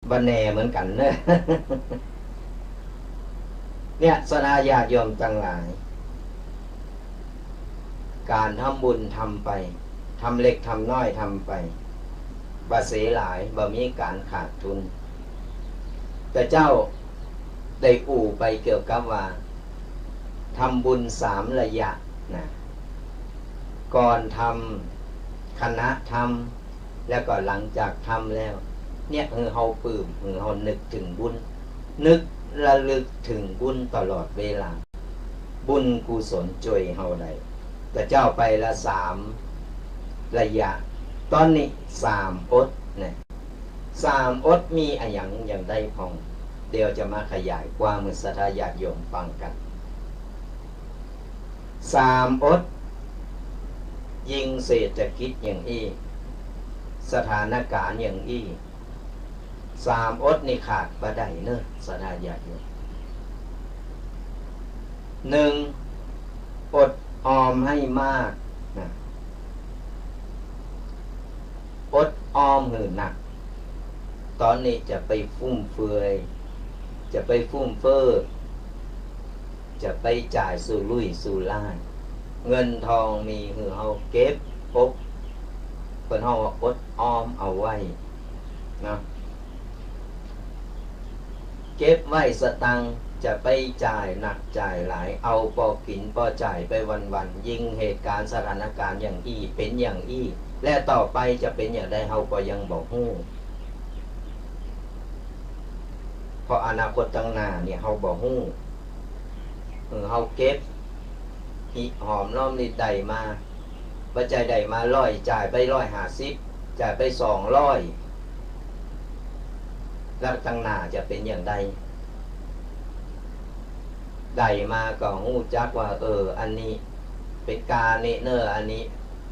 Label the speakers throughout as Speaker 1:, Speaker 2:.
Speaker 1: บันแน่เหมือนกันเนอะ เนี่ยสนาญาติโยมทั้งหลายการทำบุญทำไปทำเล็กทำน้อยทำไปบ่เสียหลายบ่มีการขาดทุนแต่เจ้าได้อู่ไปเกี่ยวกับว่าทำบุญ3 ระยะนะก่อนทำคณะทำแล้วก็หลังจากทำแล้วเนี่ยเฮาปลื้มเฮานึกถึงบุญนึกระลึกถึงบุญตลอดเวลาบุญกุศลช่วยเฮาได้แต่เจ้าไปละ3 ระยะตอนนี้3 อดเนี่ย3 อดมีอะไรอย่างใดพองเดี๋ยวจะมาขยายกว้างมือศรัทธาญาติโยมฟังกัน3 อดยิ่งเศรษฐกิจอย่างอี้สถานการณ์อย่างอี้3 อดนี่ขาดบ่ได้เนอะศรัทธาญาติโยม1 อดออมให้มากนะอดออมหือหนักตอนนี้จะไปฟุ่มเฟือยจะไปฟุ่มเฟ้อจะไปจ่ายสู่ลุยสู่ล่ายเงินทองมีหือเฮาเก็บพกเพิ่นเฮาอดออมเอาไว้นะเก็บไว้สตังค์จะไปจ่ายหนักจ่ายหลายเอาพอกินพอจ่ายไปวันๆยิ่งเหตุการณ์สถานการณ์อย่างอี้เป็นอย่างอี้และต่อไปจะเป็นอย่างใดเฮาก็ยังบ่ฮู้เพราะอนาคตข้างหน้าเนี่ยเฮาบ่ฮู้เฮาเก็บหิหอมรอมริดได้มาปัจจัยได้มา100จ่ายไป150จ่ายไป200แล้วข้างหน้าจะเป็นอย่างใดได้มาก็ฮู้จักว่าอันนี้เป็นกาเนเนอร์อันนี้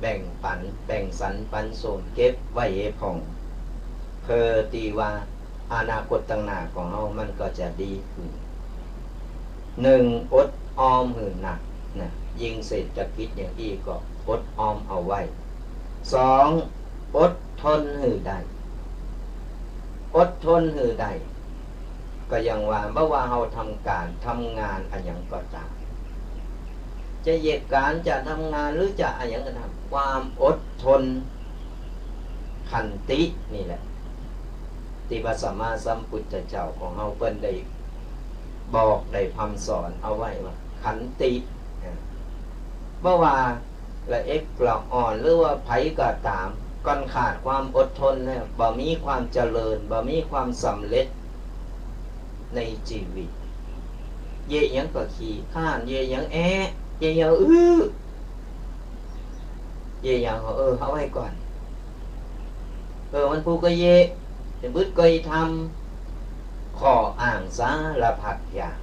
Speaker 1: แบ่งปันแบ่งสรรปันส่วนเก็บไว้ให้พองเพื่อที่ว่าอนาคตข้างหน้าของเรามันก็จะดีขึ้น1 อดออมหือหนักนะยิ่งเศรษฐกิจอย่างนี้ก็อดออมเอาไว้2 อดทนหือได้อดทนหือได้ก็ยังว่าเมื่อว่าเราทำการทำงานอะไรอย่างก็ตามจะเหตุการณ์จะทำงานหรือจะอะไรอย่างก็ตามความอดทนขันตินี่แหละที่พระสัมมาสัมพุทธเจ้าของเราเพิ่นได้บอกได้พำสอนเอาไว้ว่าขันติเมื่อว่าละเอ็กกลอกอ่อนหรือว่าไผก็ตามก่อนขาดความอดทนแล้วบ่มีความเจริญบ่มีความสำเร็จในชีวิตเย่ยังก็ขี้ข้านเย่ยังเย่ยังเย่ยังเอาไว้ก่อนมันผู้ก็เย่แต่บึดก็ทำขออ่างสารพัดอย่าง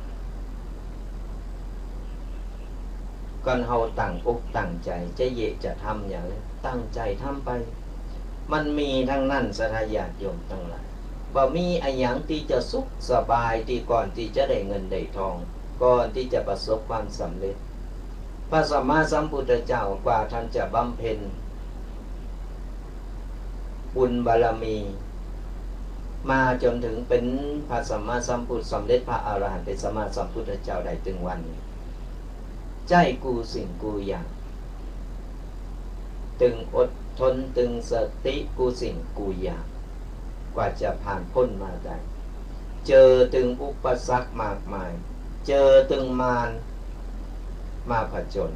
Speaker 1: ก่อนเฮาตั้งอกตั้งใจจะเย่จะทำอย่างนี้ตั้งใจทำไปมันมีทั้งนั้นศรัทธาญาติโยมทั้งหลายบ่มีอะไรอย่างที่จะสุขสบายที่ก่อนที่จะได้เงินได้ทองก่อนที่จะประสบความสำเร็จพระสัมมาสัมพุทธเจ้ากว่าท่านจะบำเพ็ญบุญบารมีมาจนถึงเป็นพระสัมมาสัมพุทธสำเร็จพระอรหันต์เป็นสัมมาสัมพุทธเจ้าได้ถึงวันนี้ใจกูสิ่งกูอย่างตึงอดทนตึงสติกูสิ่งกูอย่างกว่าจะผ่านพ้นมาได้เจอตึงอุปสรรคมากมายเจอตึงมารมาผจญ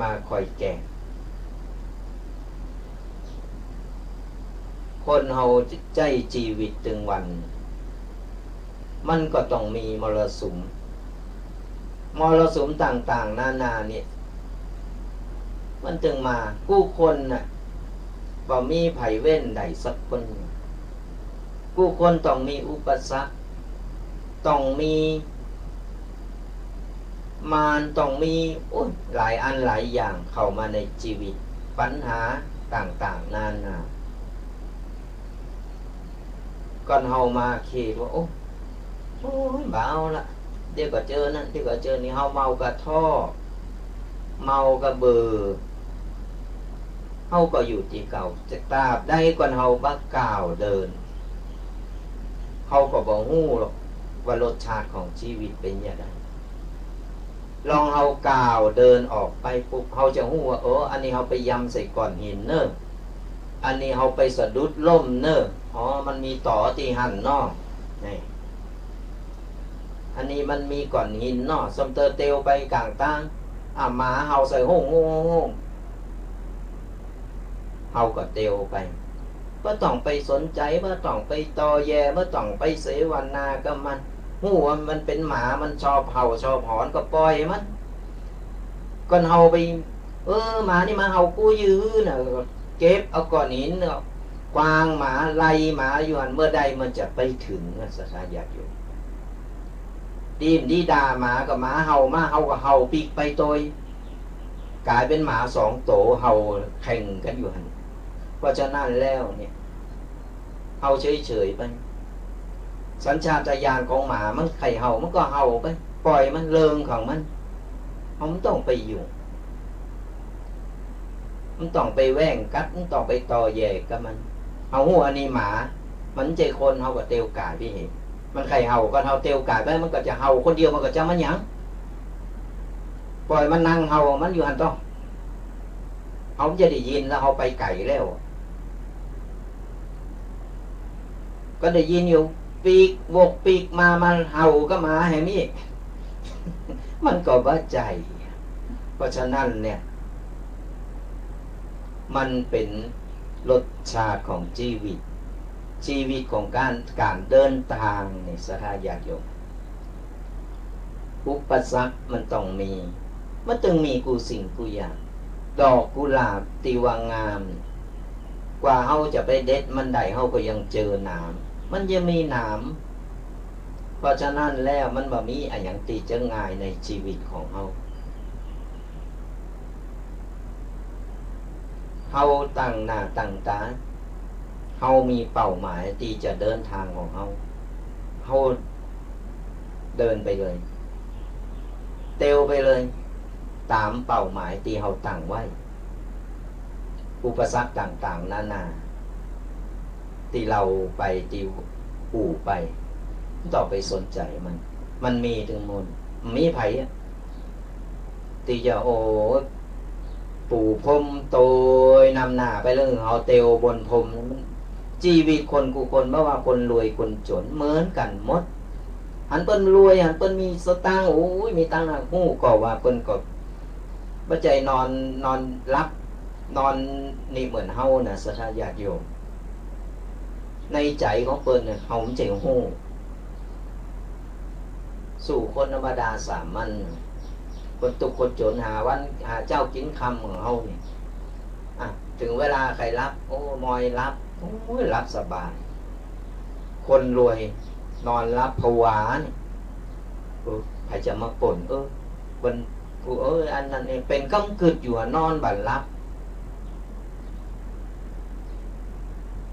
Speaker 1: มาคอยแก่คนเฮาใจชีวิตตึงวันมันก็ต้องมีมรสุมต่างๆนานาเนี่ยมันถึงมาผู้คนน่ะบ่มีไผเว้นใดสักคนผู้คนต้องมีอุปสรรคต้องมีมารต้องมีหลายอันหลายอย่างเข้ามาในชีวิตปัญหาต่างๆนานาก่อนเฮามาคิดว่าโอ้ยบ่เอาละเดี๋ยวก็เจอนั่นเดี๋ยวก็เจอนี่เฮาเมากะท้อเมากะเบื่อเฮาก็อยู่ที่เก่าจะตราบได้ก่อนเฮาบ่ก้าวเดิน เขาก็บอกฮู้หรอกว่ารสชาติของชีวิตเป็นอย่างไรลองเอาก้าวเดินออกไปปุ๊บเขาจะฮู้ว่าอันนี้เขาไปยำใส่ก้อนหินเนอะอันนี้เขาไปสะดุดล่มเนอะมันมีต่อตีหันนอกนี่อันนี้มันมีก้อนหินนอกสมเตอเตียวไปกลางตั้งหมาเห่าใส่ห้องเห่าก็เตียวไปเมื่อต้องไปสนใจเมื่อต้องไปตอแยเมื่อต้องไปเสวนาก็มันหูว่ามันเป็นหมามันชอบเห่าชอบหอนก็ปล่อยมันก่อนเห่าไปหมานี่มาเห่ากูยื้อน่ะเก็บเอาก้อนหินเอากวางหมาไล่หมาอยู่หันเมื่อใดมันจะไปถึงสัทธาญาติโยมดีด่าหมากับหมาเห่ามาเห่ากับเห่าปีกไปโตยกลายเป็นหมาสองโตเห่าแข่งกันอยู่หันเพราะฉะนั้นแล้วเนี่ยเห่าเฉยๆไปสัญชาตญาณของหมามันไข่เห่ามันก็เห่าไปปล่อยมันเลิงของมันมันต้องไปอยู่มันต้องไปแว่งกัดมันต้องไปตอแย่กับมันเอาหัวอันนี้หมามันใจคนเห่ากับเตียวกายพี่เห็นมันไข่เห่าก็เห่าเตียวกายไปมันก็จะเห่าคนเดียวมันก็จะมันหยังปล่อยมันนั่งเห่ามันอยู่หันต้องเขาจะได้ยินแล้วเขาไปไก่แล้วก็ได้ยินอยู่ปีกวกปีกมาเห่าก็มาแหมนี่ มันก็บ้าใจเพราะฉะนั้นเนี่ยมันเป็นรสชาติของชีวิตของการเดินทางในสัทธาญาติโยมอุปสรรคมันต้องมีกูสิ่งกูอย่างดอกกุหลาบตีวางงามกว่าเฮาจะไปเด็ดมันได้เฮาก็ยังเจอหนามมันยังมีหนามเพราะฉะนั้นแล้วมันบ่มีอะไรอย่างตีจะง่ายในชีวิตของเฮาเฮาตั้งหน้าตั้งตาเฮามีเป้าหมายที่จะเดินทางของเฮาเดินไปเลยเตียวไปเลยตามเป้าหมายที่เฮาตั้งไว้อุปสรรคต่างๆนานาที่เราไปที่ไปต่อไปสนใจมันมีถึงมูลมีไผที่จะปู่พรมโตยนำหน้าไปเรื่องเอาเตียวบนพรมชีวิตคนกูคนไม่ว่าคนรวยคนจนเหมือนกันหมดหันเปิ้นรวยหันเปิ้นมีสตางค์มีตังค์หู้ก็ว่าเปิ้นก็บ่ใจนอนรับนอนนี่เหมือนเฮาน่ะสัทธาญาติโยมในใจของเปิ้นเนี่ยเฮาใจฮู้สู่คนธรรมดาสามัญคนตุกคนจนหาเจ้ากินคำของเฮานี่ถึงเวลาใครรับมอยรับรับสบายคนรวยนอนรับภาวะนี่ใครจะมาป่นวันกูอันนั้นเองเป็นกำกึดอยู่นอนบัดรับ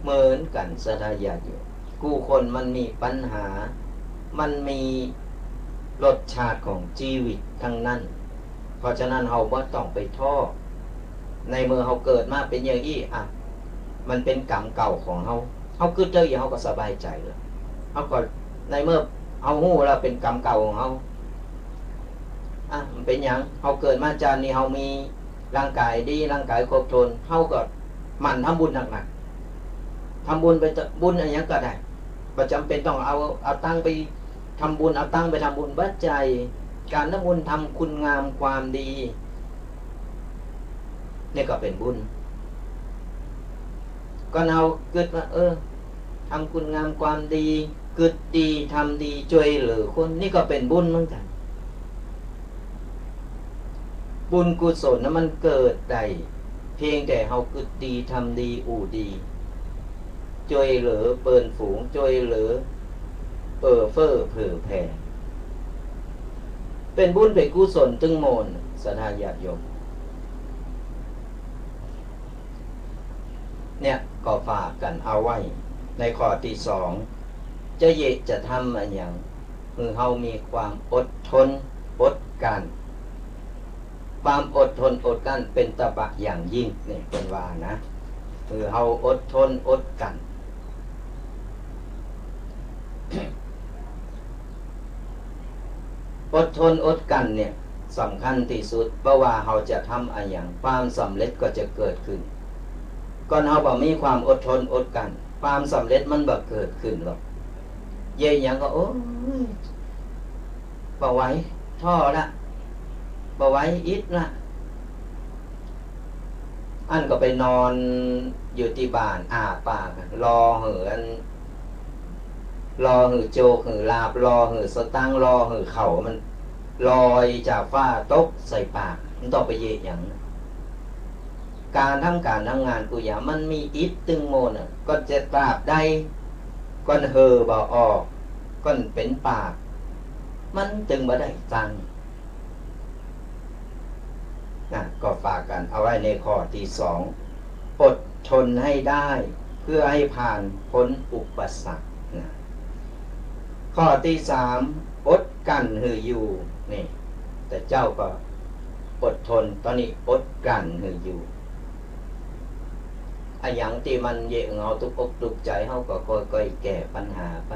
Speaker 1: เหมือนกันสัทธาญาติโยมกูคนมันมีปัญหามันมีรสชาติของชีวิตทั้งนั้นเพราะฉะนั้นเฮาบ่ต้องไปท้อในเมื่อเฮาเกิดมาเป็นอย่างนี้มันเป็นกรรมเก่าของเฮาคิดเจออย่างเฮาก็สบายใจแล้วเฮาก็ในเมื่อเฮาฮู้แล้วเป็นกรรมเก่าของเฮามันเป็นหยังเฮาเกิดมาจากนี้เฮามีร่างกายดีร่างกายครบถ้วนเฮาก็หมั่นทำบุญหนักๆทำบุญไปบุญอะไรอย่างก็ได้บ่จำเป็นต้องเอาตังไปทำบุญเอาตังไปทำบุญบัดใจการทำบุญทำคุณงามความดีนี่ก็เป็นบุญก็เอาเกิดว่าทำคุณงามความดีเกิดดีทำดีช่วยเหลือคนนี่ก็เป็นบุญเหมือนกันบุญกุศลนั้นมันเกิดได้เพียงแต่เฮาเกิดดีทำดีดีช่วยเหลือเปิ้นฝูงช่วยเหลือเฟ้อเผื่อแผ่เป็นบุญเป็นกุศลตึงโมนสัทธาญาติโยมเนี่ยก็ฝากกันเอาไว้ในข้อที่2จะทำอะไรอย่างเฮามีความอดทนอดกันความอดทนอดกันเป็นตบะอย่างยิ่งเนี่ยเป็นว่านะเฮาอดทนอดกัน อดทนอดกันเนี่ยสำคัญที่สุดเพราะว่าเราจะทำอะไรอย่างความสำเร็จก็จะเกิดขึ้นก่อนเราบ่มีความอดทนอดกันความสำเร็จมันบ่เกิดขึ้นหรอกเย่ยังก็โอ้ยบ่ไหวท้อละบ่ไหวอิดละอันก็ไปนอนอยู่ที่บ้านปากรอเหือนรอหือโจกหือลาบรอหือสตังรอหือเข่ามันลอยจากฟ้าตกใส่ปากมันต้องไปเยะอย่างการทำงานกูอย่างมันมีอิดตึงโมนก็จะตราบได้ก้อนเฮอบ่ออกก้อนเป็นปากมันจึงบ่ได้ตังนะก็ฝากกันเอาไว้ในข้อที่สองอดทนให้ได้เพื่อให้ผ่านพ้นอุปสรรคนะข้อที่สามอดกันหืออยู่นี่แต่เจ้าก็อดทนตอนนี้อดกันหืออยู่ไอ้อย่างที่มันเยอะเงาตุกอกตุกใจเขาก็ค่อยๆแก้ปัญหาไป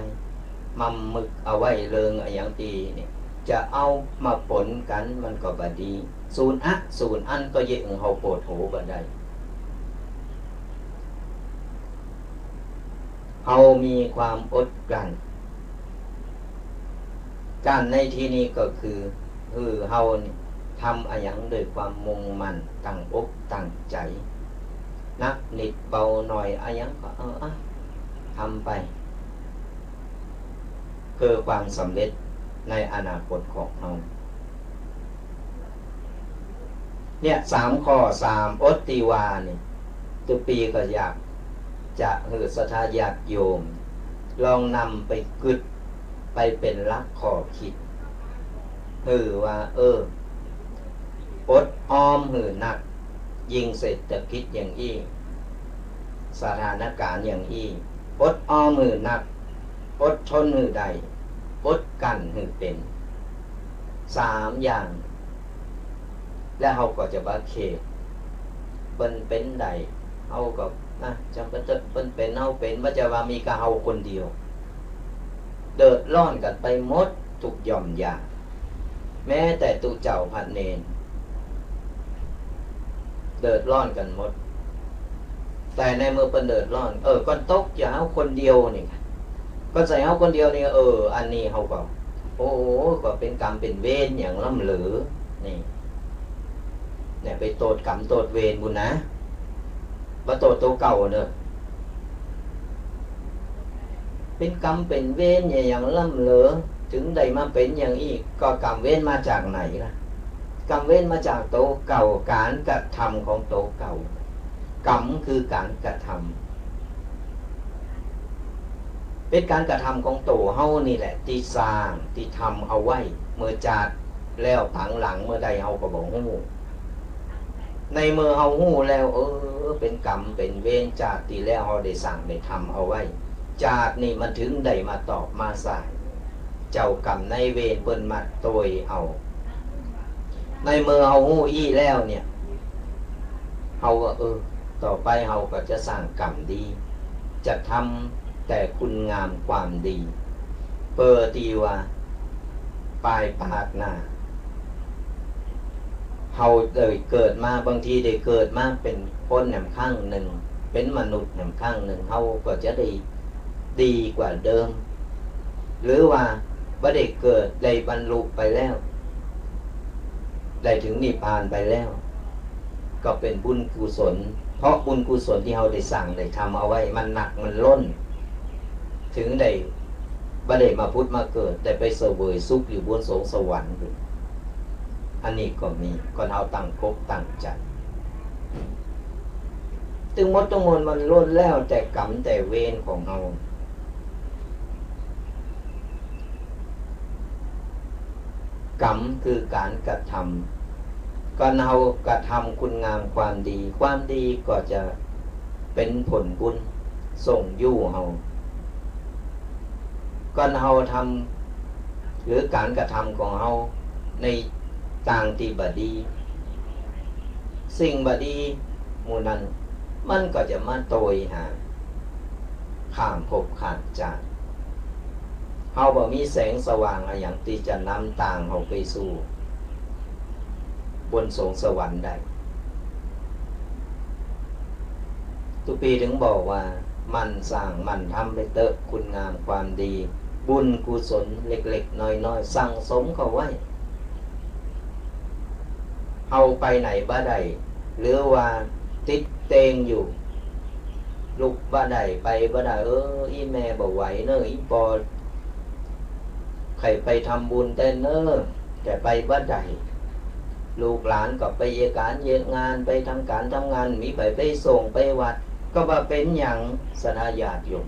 Speaker 1: มัมมึกเอาไว้เริงไอ้อย่างที่นี่จะเอามาผลกันมันก็บดีศูนย์อันก็เยอะเขาโปรดโหบได้เขามีความอดกันการในที่นี้ก็คือเฮาทำอะไรอย่างด้วยความมุ่งมั่นตั้งอกตั้งใจนักนิดเบาหน่อยอะไรอย่างก็ทำไปเพื่อความสำเร็จในอนาคตของเราเนี่ย3 ข้อ3อดติวานี่ตุปีก็อยากจะศรัทธาญาติโยมลองนำไปกึดไปเป็นหลักข้อคิดว่าอดออมหนักยิ่งเศรษฐกิจอย่างอี้สถานการณ์อย่างอี้อดออมหนักอดทนใดอดกันเป็น3อย่างแล้วเขาก็จะบาเขตเป็นใดเขาก็จำเป็นเอาเป็นว่าจะว่ามีกะเฮาคนเดียวเดือดร้อนกันไปหมดทุกย่อมอย่างแม้แต่ตุเจ้าพันเนนเดือดร้อนกันหมดแต่ในเมื่อเป็นเดือดร้อนก็ตกอย่าเอาคนเดียวนี่ก็ใส่เอาคนเดียวนี่อันนี้เขาก็โอ้ก็เป็นกรรมเป็นเวรอย่างล่ำเหลือนี่เนี่ยไปโตดกรรมโตดเวรบุญนะว่าโตดตัวเก่าเนอะเป็นกรรมเป็นเวรอย่างล่ำเหลือถึงได้มาเป็นอย่างอีกก็กรรมเวรมาจากไหนล่ะกรรมเวรมาจากโตเก่าการกระทำของโตเก่ากรรมคือการกระทำเป็นการกระทำของโตเฮานี่แหละที่สร้างที่ทำเอาไว้เมื่อจัดแล้วผังหลังเมื่อใดเฮาก็บอกฮู้ในเมื่อเฮาฮู้แล้วเป็นกรรมเป็นเวรจากที่แล้วเฮาได้สั่งได้ทำเอาไว้จากนี่มันถึงได้มาตอบมาสายเจ้ากรรมในเวรเปิ้นมาโตยเอาในเมื่อเฮาฮู้อี้แล้วเนี่ยเฮาก็ต่อไปเฮาก็จะสร้างกรรมดีจะทำแต่คุณงามความดีเปิดตีว่าปลายปากหน้าเฮาได้เกิดมาบางทีได้เกิดมาเป็นคนแหนมข้างหนึ่งเป็นมนุษย์แหนมข้างหนึ่งเฮาก็จะได้ดีกว่าเดิมหรือว่าบ่ได้เกิดได้บรรลุไปแล้วได้ถึงนิพพานไปแล้วก็เป็นบุญกุศลเพราะบุญกุศลที่เราได้สั่งได้ทำเอาไว้มันหนักมันล้นถึงได้บ่ได้มาพุทธมาเกิดแต่ไปเสวยสุขอยู่บนสวรรค์อันนี้ก็มีก่อนเอาตั้งกบตั้งใจถึงหมดทั้งมวลมันล้นแล้วแต่กรรมแต่เวรของเรากรรมคือการกระทำก็เรากระทำคุณงามความดีความดีก็จะเป็นผลบุญส่งยู่เฮาก็เราทำหรือการกระทำของเฮาในต่างที่บดีสิ่งบดีหมู่นั้นมันก็จะมาโตยหาข้ามภพข้ามชาติ เฮาบ่มีแสงสว่างอะไรอย่างที่จะนำต่างเฮาไปสู่บนสวงสวรรค์ได้ทุกปีถึงบอกว่ามันสร้างมันทำไปเตอะคุณงามความดีบุญกุศลเล็กๆน้อยๆสั่งสมเข้าไว้เอาไปไหนบ่ได้หรือว่าติดเตงอยู่ลุกบ่ได้ไปบ่ได้อีแม่บ่ไหวเนอะอีปอใครไปทำบุญแต่เนอะแต่ไปบ่ได้ลูกหลานก็ไปเยการเยงานไปทำการทำงานมีไปส่งไปวัดก็ว่าเป็นอย่างสนาญาติโยม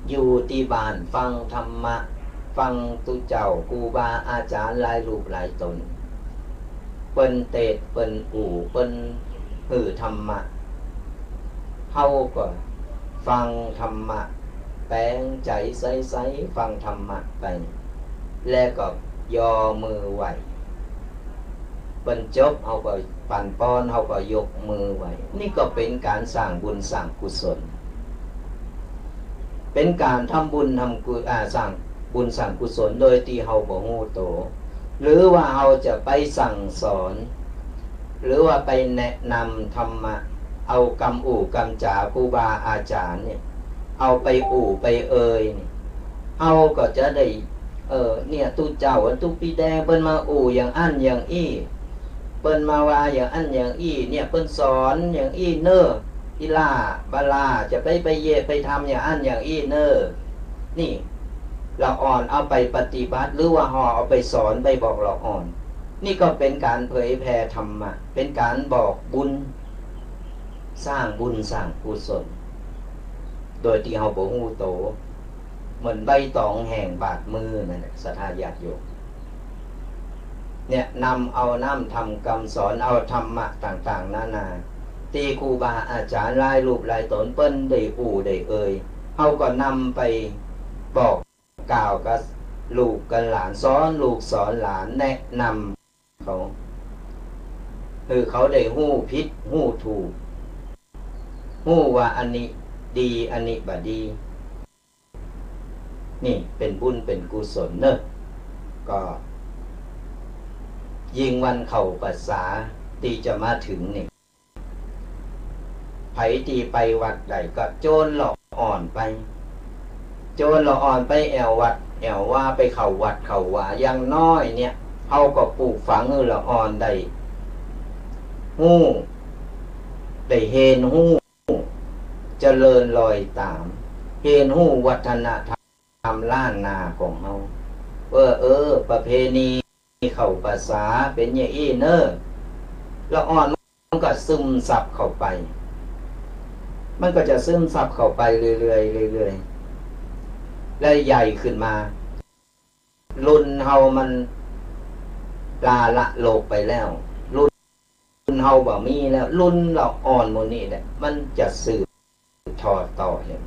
Speaker 1: อยู่ที่บ้านฟังธรรมะฟังตุเจ้าครูบาอาจารย์หลายรูปหลายตนเปิ้นเตศเปิ้นอู่เปิ้นหือธรรมะเฮาก็ฟังธรรมะแปลงใจใสๆฟังธรรมะไปแล้วก็ยอมือไหวเปิ้นจบเฮาก็ปั่นป้อนเฮาก็ยกมือไหวนี่ก็เป็นการสร้างบุญสร้างกุศลเป็นการทำบุญทำกุสร้างบุญสร้างกุศลโดยที่เฮาบ่ฮู้โตหรือว่าเฮาจะไปสั่งสอนหรือว่าไปแนะนำธรรมะเอากำอู่กำจาครูบาอาจารย์เนี่ยเอาไปอู่ไปนี่เฮาก็จะได้เนี่ยตุเจ้าตุปีแดงเปิ้นมาอู่อย่างอันอย่างอี้เปิ้นมาว่าอย่างอันอย่างอี้เนี่ยเปิ้นสอนอย่างอี้เนออีลาบาลาจะไปเยไปทำอย่างอันอย่างอี้เนอนี่เราอ่อนเอาไปปฏิบัติหรือว่าห่อเอาไปสอนไปบอกเราอ่อนนี่ก็เป็นการเผยแผ่ธรรมะเป็นการบอกบุญสร้างบุญสร้างกุศลโดยที่เฮาบ่ฮู้โตเหมือนใบตองแห่งบาดมือนั่นแหละศรัทธาญาติโยมเนี่ยนำเอาน้ำทำกรรมสอนเอาธรรมะต่างๆนานาตีครูบาอาจารย์หลายรูปหลายตนเปิ้นได้อู่ได้เฮาก็นำไปบอกกล่าวกับลูกกับหลานสอนลูกสอนหลานแนะนำเขาคือเขาได้ฮู้ผิดฮู้ถูกฮู้ว่าอันนี้ดีอันนี้บ่ดีนี่เป็นบุญเป็นกุศลเนอะก็ยิ่งวันเข้าพรรษาที่จะมาถึงนี่ไผที่ไปวัดใดก็โจรหลอกอ่อนไปโจรหลอกอ่อนไปแอววัดแอวว่าไปเข้าวัดเข้าว่าอย่างน้อยเนี่ยเฮาก็ปลูกฝังหลอกอ่อนได้ฮู้ได้เห็นฮู้เจริญรอยตามเห็นฮู้วัฒนธรรมล้านนาของเฮาประเพณีเข้าภาษาเป็นอย่างอี้เนอแล้วอ่อนมันก็ซึมซับเข้าไปมันก็จะซึมซับเข้าไปเรื่อยๆเรื่อยๆและใหญ่ขึ้นมารุ่นเฮามันลาละโลกไปแล้วรุ่นเฮาบ่มีแล้วรุ่นเราอ่อนหมดนี่แหละมันจะสืบทอดต่อเนี่ย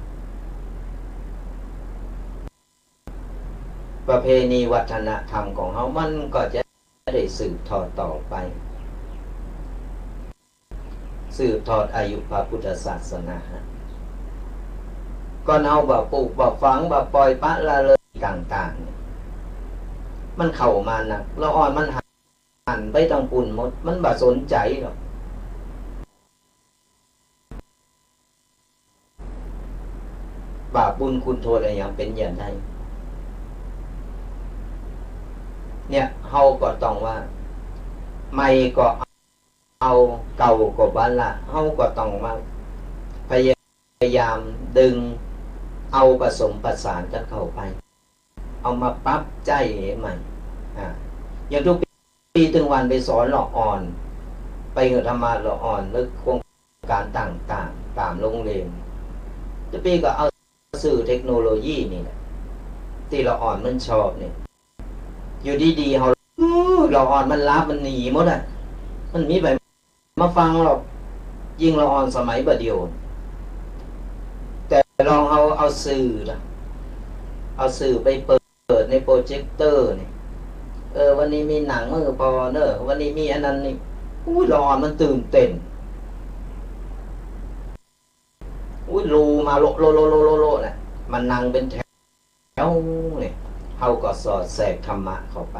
Speaker 1: ประเพณีวัฒนธรรมของเฮามันก็จะได้สืบทอดต่อไปสืบทอดอายุพระพุทธศาสนาก่อนเฮาบ่ปลูกบ่ฝังบ่ปล่อยปะละเลยต่างๆมันเข้ามานักแล้วอ่อนมันหันไปทางปุ่นหมดมันบ่สนใจหรอกบาปบุญคุณโทษอะไรอย่างเป็นอย่างไรเนี่ยเฮาก็ต้องว่าไม่ก็เอาเก่าก็บ้านละเฮาก็ต้องมาพยายามดึงเอาผสมประสานกันเข้าไปเอามาปรับใจใหม่อย่างทุกปีถึงวันไปสอนหลอกอ่อนไปเหตุธรรมะหลอกอ่อนหรือโครงการต่างๆตามโรงเรียนทุกปีก็เอาสื่อเทคโนโลยีนี่แหละที่หลอกอ่อนมันชอบเนี่ยอยู่ดีๆเราอ่อนมันลับมันหนีหมดอ่ะมันมีไปมาฟังหรอกยิ่งเราอ่อนสมัยบัดเดียวแต่ลองเอาสื่อนะเอาสื่อไปเปิดในโปรเจคเตอร์นี่วันนี้มีหนังมือพอเนอะวันนี้มีอันนั้นนี่เราอ่อนมันตื่นเต้นรูมาโลน่ะมันนั่งเป็นแถ เนี่ยเขาก็สอดแทรกธรรมะเข้าไป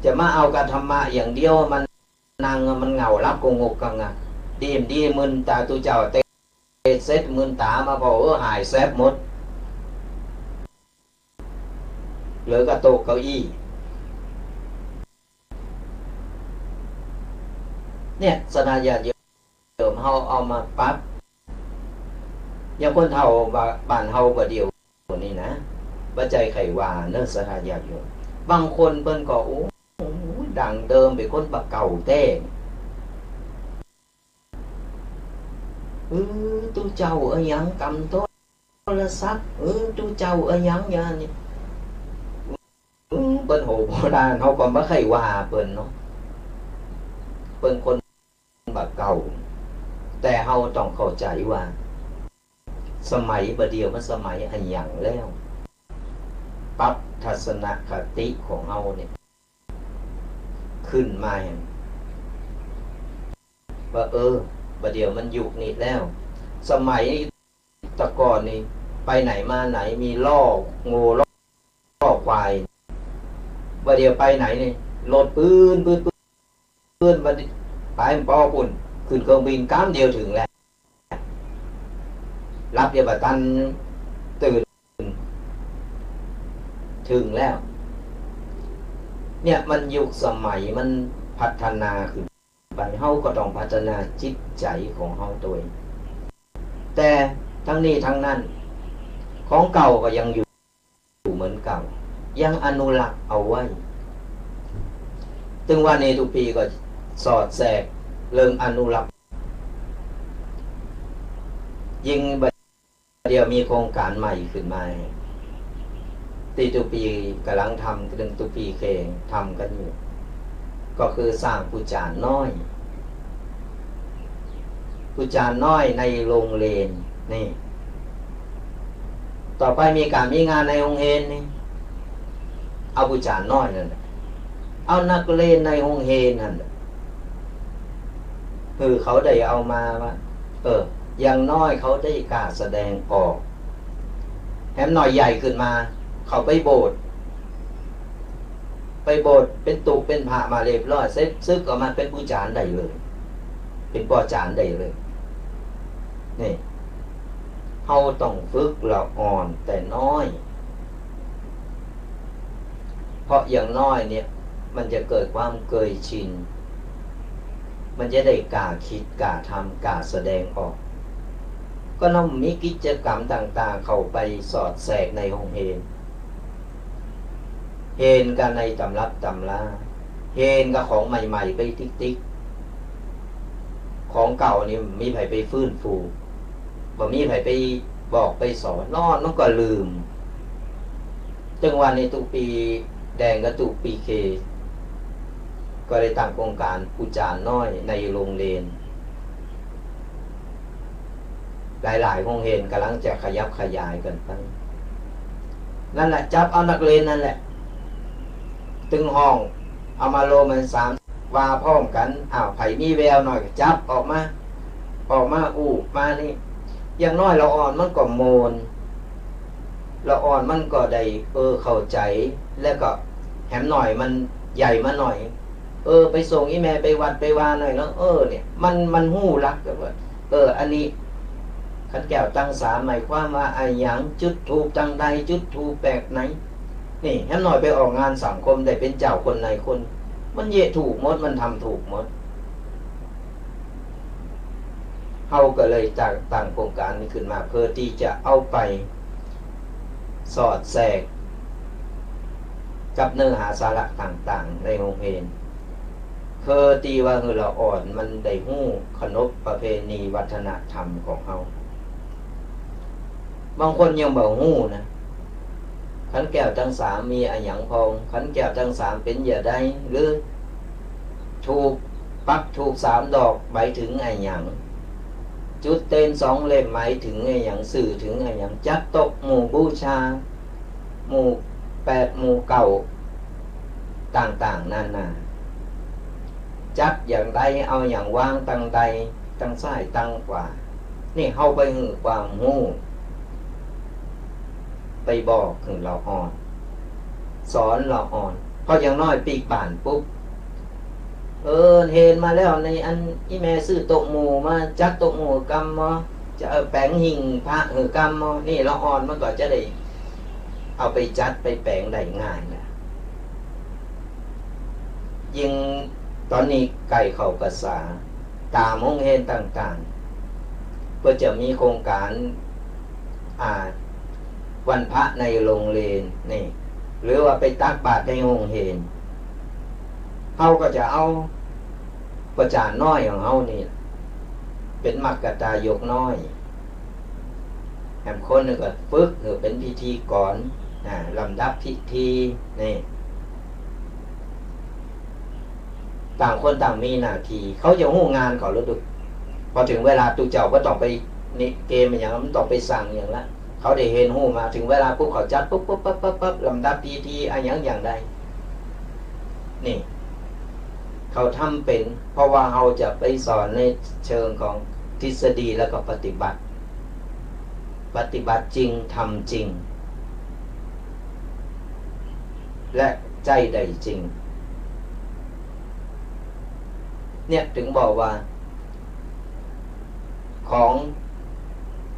Speaker 1: จะมาเอากับธรรมะอย่างเดียวมันนางมันเหงารับกงกกังอ่ะดีมึนตาตุเจ้าเตเซตมึนตามาพอหายแซบหมดเหลือกระโตกเก้าอี้เนี่ยสนาญาติโยมเฮาเอามาปั๊บอย่างคนเฮาบ้านเฮาบ่เดียวนี่นะบ่ใจไขว่าเนื้อสนาญาติโยมบางคนเพิ่นก็โอ้ดังเดิมเป็นคนบ่เก่าแท้ตูเจ้าởยังกำโทรศัพท์ตูเจ้าởยังยานี่เปิ้นโหโบราณเฮาก็บ่เคยว่าเปิ้นเนาะเปิ้นคนบ่เก่าแต่เฮาต้องเข้าใจว่าสมัยบัดเดียวมันสมัยอันหยังแล้วปรับทัศนคติของเฮาเนี่ยขึ้นมาอย่างว่าบัดเดียวมันยุคนี้แล้วสมัยตะก่อนนี่ไปไหนมาไหนมีล่องูล่อควายบัดเดียวไปไหนนี่รถปืนบัดไปปอปุ่นขึ้นเครื่องบินก้ามเดียวถึงแล้วรับยาบัตันตื่นถึงแล้วเนี่ยมันยุคสมัยมันพัฒนาขึ้นไปเฮาก็ต้องพัฒนาจิตใจของเฮาตัวเองแต่ทั้งนี้ทั้งนั้นของเก่าก็ยังอยู่เหมือนเก่ายังอนุรักษ์เอาไว้ถึงว่าในทุกปีก็สอดแทรกเรื่องอนุรักษ์ยิ่งเดียวมีโครงการใหม่ขึ้นมาที่ทุกปีกำลังทำเรื่องทุกปีเคงทำกันอยู่ก็คือสร้างกุจานน้อยกุจานน้อยในโรงเรียนนี่ต่อไปมีงานในโรงเรียนนี่เอากุจานน้อยนั่นเอานักเรียนในโรงเรียนนั่นคือเขาได้เอามาว่าอย่างน้อยเขาได้กล้าแสดงออกแถมหน่อยใหญ่ขึ้นมาเขาไปโบสถ์เป็นตุกเป็นพระมาเรียบร้อยซึกออกมาเป็นผู้จารได้เลยเป็นป่อจารได้เลยนี่เขาต้องฝึกละอ่อนแต่น้อยเพราะอย่างน้อยเนี่ยมันจะเกิดความเคยชินมันจะได้กล้าคิดกล้าทำกล้าแสดงออกก็ต้องมีกิจกรรมต่างๆเข้าไปสอดแทรกในห้องเฮนกันในตำรับตำราเฮนกับของใหม่ๆไปติ๊กของเก่านี่มีไผไปฟื้นฟูบ่มีไผไปบอกไปสอนน้องก็ลืมจังหวะในตุปีแดงกับตุปีเคก็ได้ตั้งโครงการกุจานน้อยในโรงเรียนหลายๆโรงเรียนกำลังจะขยับขยายกันไปนั่นแหละจับเอานักเรียนนั่นแหละตึงห้องเอามาโลมัน3ว่าพร้อมกันไผมีแววหน่อยจับออกมามานี่อย่างน้อยเราอ่อนมันก็โมนเราอ่อนมันก็ได้เข้าใจแล้วก็แหมหน่อยมันใหญ่มาหน่อยไปส่งอีแม่ไปวัดไปว่าหน่อยแล้วเนี่ยมันหู้รักแบบว่าอันนี้ขันแก้วตั้งสาหมายความว่าไอ้หยังจุดถูกจังใดจุดถูกแปลกไหนนี่แหมหน่อยไปออกงานสังคมได้เป็นเจ้าคนในคนมันเยะถูกหมดมันทำถูกหมดเฮาก็เลยจากตั้งโครงการนี้ขึ้นมาเพื่อที่จะเอาไปสอดแทรกกับเนื้อหาสาระต่างๆในโรงเรียนคือตีว่าเราอ่อนมันได้หู้ขนบประเพณีวัฒนธรรมของเฮาบางคนยังบ่หู้นะขันแก้วทั้ง3มีอะหยังพองขันแก้วทั้ง3เป็นอย่าได้หรือถูกปักถูก3ดอกหมายถึงอะหยังจุดเต้น2เล่มหมายถึงอะหยังสื่อถึงอะหยังจัดโต๊ะหมู่บูชาหมู่8หมู่9ต่างๆนานาจัดอย่างใดเอาอย่างวางตั้งใดตั้งซ้ายตั้งขวา นี่เฮาไปหือความรู้ไปบอกถึงเราอ่อนสอนเราอ่อนเพราะอย่างน้อยปีกป่านปุ๊บเห็นมาแล้วในอันอีแม่ซื้อโต๊ะหมู่มาจัดโต๊ะหมู่กรรมมาจะแปลงหิ่งพระหือกรรมมานี่เราอ่อนมันก็จะได้เอาไปจัดไปแปลงได้ง่ายนะยิ่งตอนนี้ไก่เข้าภาษาตามห้องเฮนต่างๆก็จะมีโครงการวันพระในโรงเรียนนี่หรือว่าไปตักบาตรในโรงเรียนเขาก็จะเอาประจานน้อยของเขานี่เป็นมักกะตายกน้อยแหมคนนึงก็ฝึกหรือเป็นพิธีก่อนลำดับพิธีนี่ต่างคนต่างมีหน้าที่เขาจะหู้งานก่อนแล้วดูพอถึงเวลาตูเจ้าก็ต้องไปนี่เกมอย่างนั้นต้องไปสั่งอย่างละเขาได้เห็นหู้มาถึงเวลาปุ๊บเขาจัดปุ๊บลำดับพิธีอะไรอย่างใดนี่เขาทำเป็นเพราะว่าเขาจะไปสอนในเชิงของทฤษฎีแล้วก็ปฏิบัติจริงทำจริงและใจใดจริงเนี่ยถึงบอกว่าของ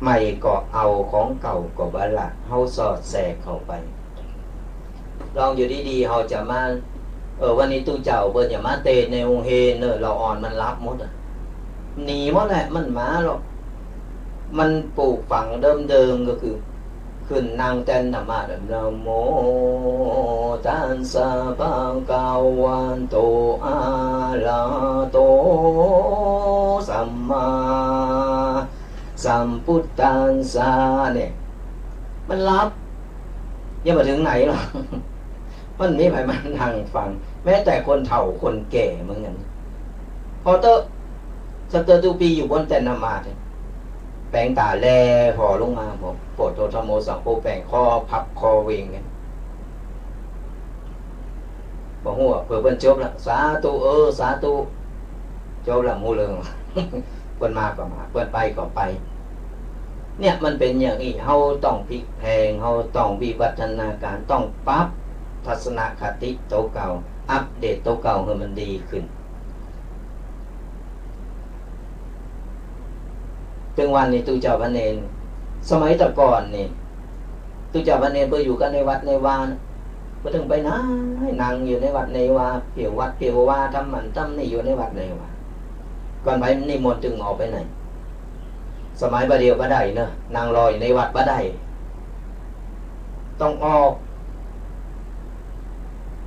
Speaker 1: ใหม่ก็เอาของเก่าก็บละเฮาสอดแทรกเข้าไปลองอยู่ดีๆเฮาจะมาวันนี้ตู้เจ้าเบิ่นอย่ามาเตะในองค์เฮนเราอ่อนมันรับหมดหนีหมดแหละมันมาหรอกมันปลูกฝังเดิมๆก็คือขึ้นนางเต้นธรรมะนะโมตัสสะภะคะวะโตอะระหะโตสัมมาสัมพุทธัสสะเนี่ยมันรับยังมาถึงไหนหรอกมันไม่ไปมันนั่งฟังแม้แต่คนเฒ่าคนแก่เหมือนกันพอเตอสเตอร์ตูปีอยู่บนแต่นนามาเนี่ยแปลงตาแลห่อลงมาบอกโปรดโตธโมสังโฆแปลงคอพับคอเวงกันบอกหัวเผื่อเพิ่นจบละสาธุสาธุจบละมูเริงเพิ่นมาก็มาเพิ่นไปก็ไปเนี่ยมันเป็นอย่างนี้เฮาต้องพลิกแพลงเฮาต้องวิวัฒนาการต้องปรับทัศนคติโตเก่าอัปเดตโตเก่าให้มันดีขึ้นถึงวันนี้ตูเจ้าพระเนรสมัยแต่ก่อนนี่ตูเจ้าพระเนรเพื่ออยู่กันในวัดในวาเพื่อถึงไปนะให้นั่งอยู่ในวัดในวาเปี่ยววัดเปี่ยววาทำมันทำนี่อยู่ในวัดในวาก่อนไปนิมนต์จึงออกไปไหนสมัยประเดี๋ยวบ่ได้เนอะนั่งรออยู่ในวัดบ่ได้ต้องออก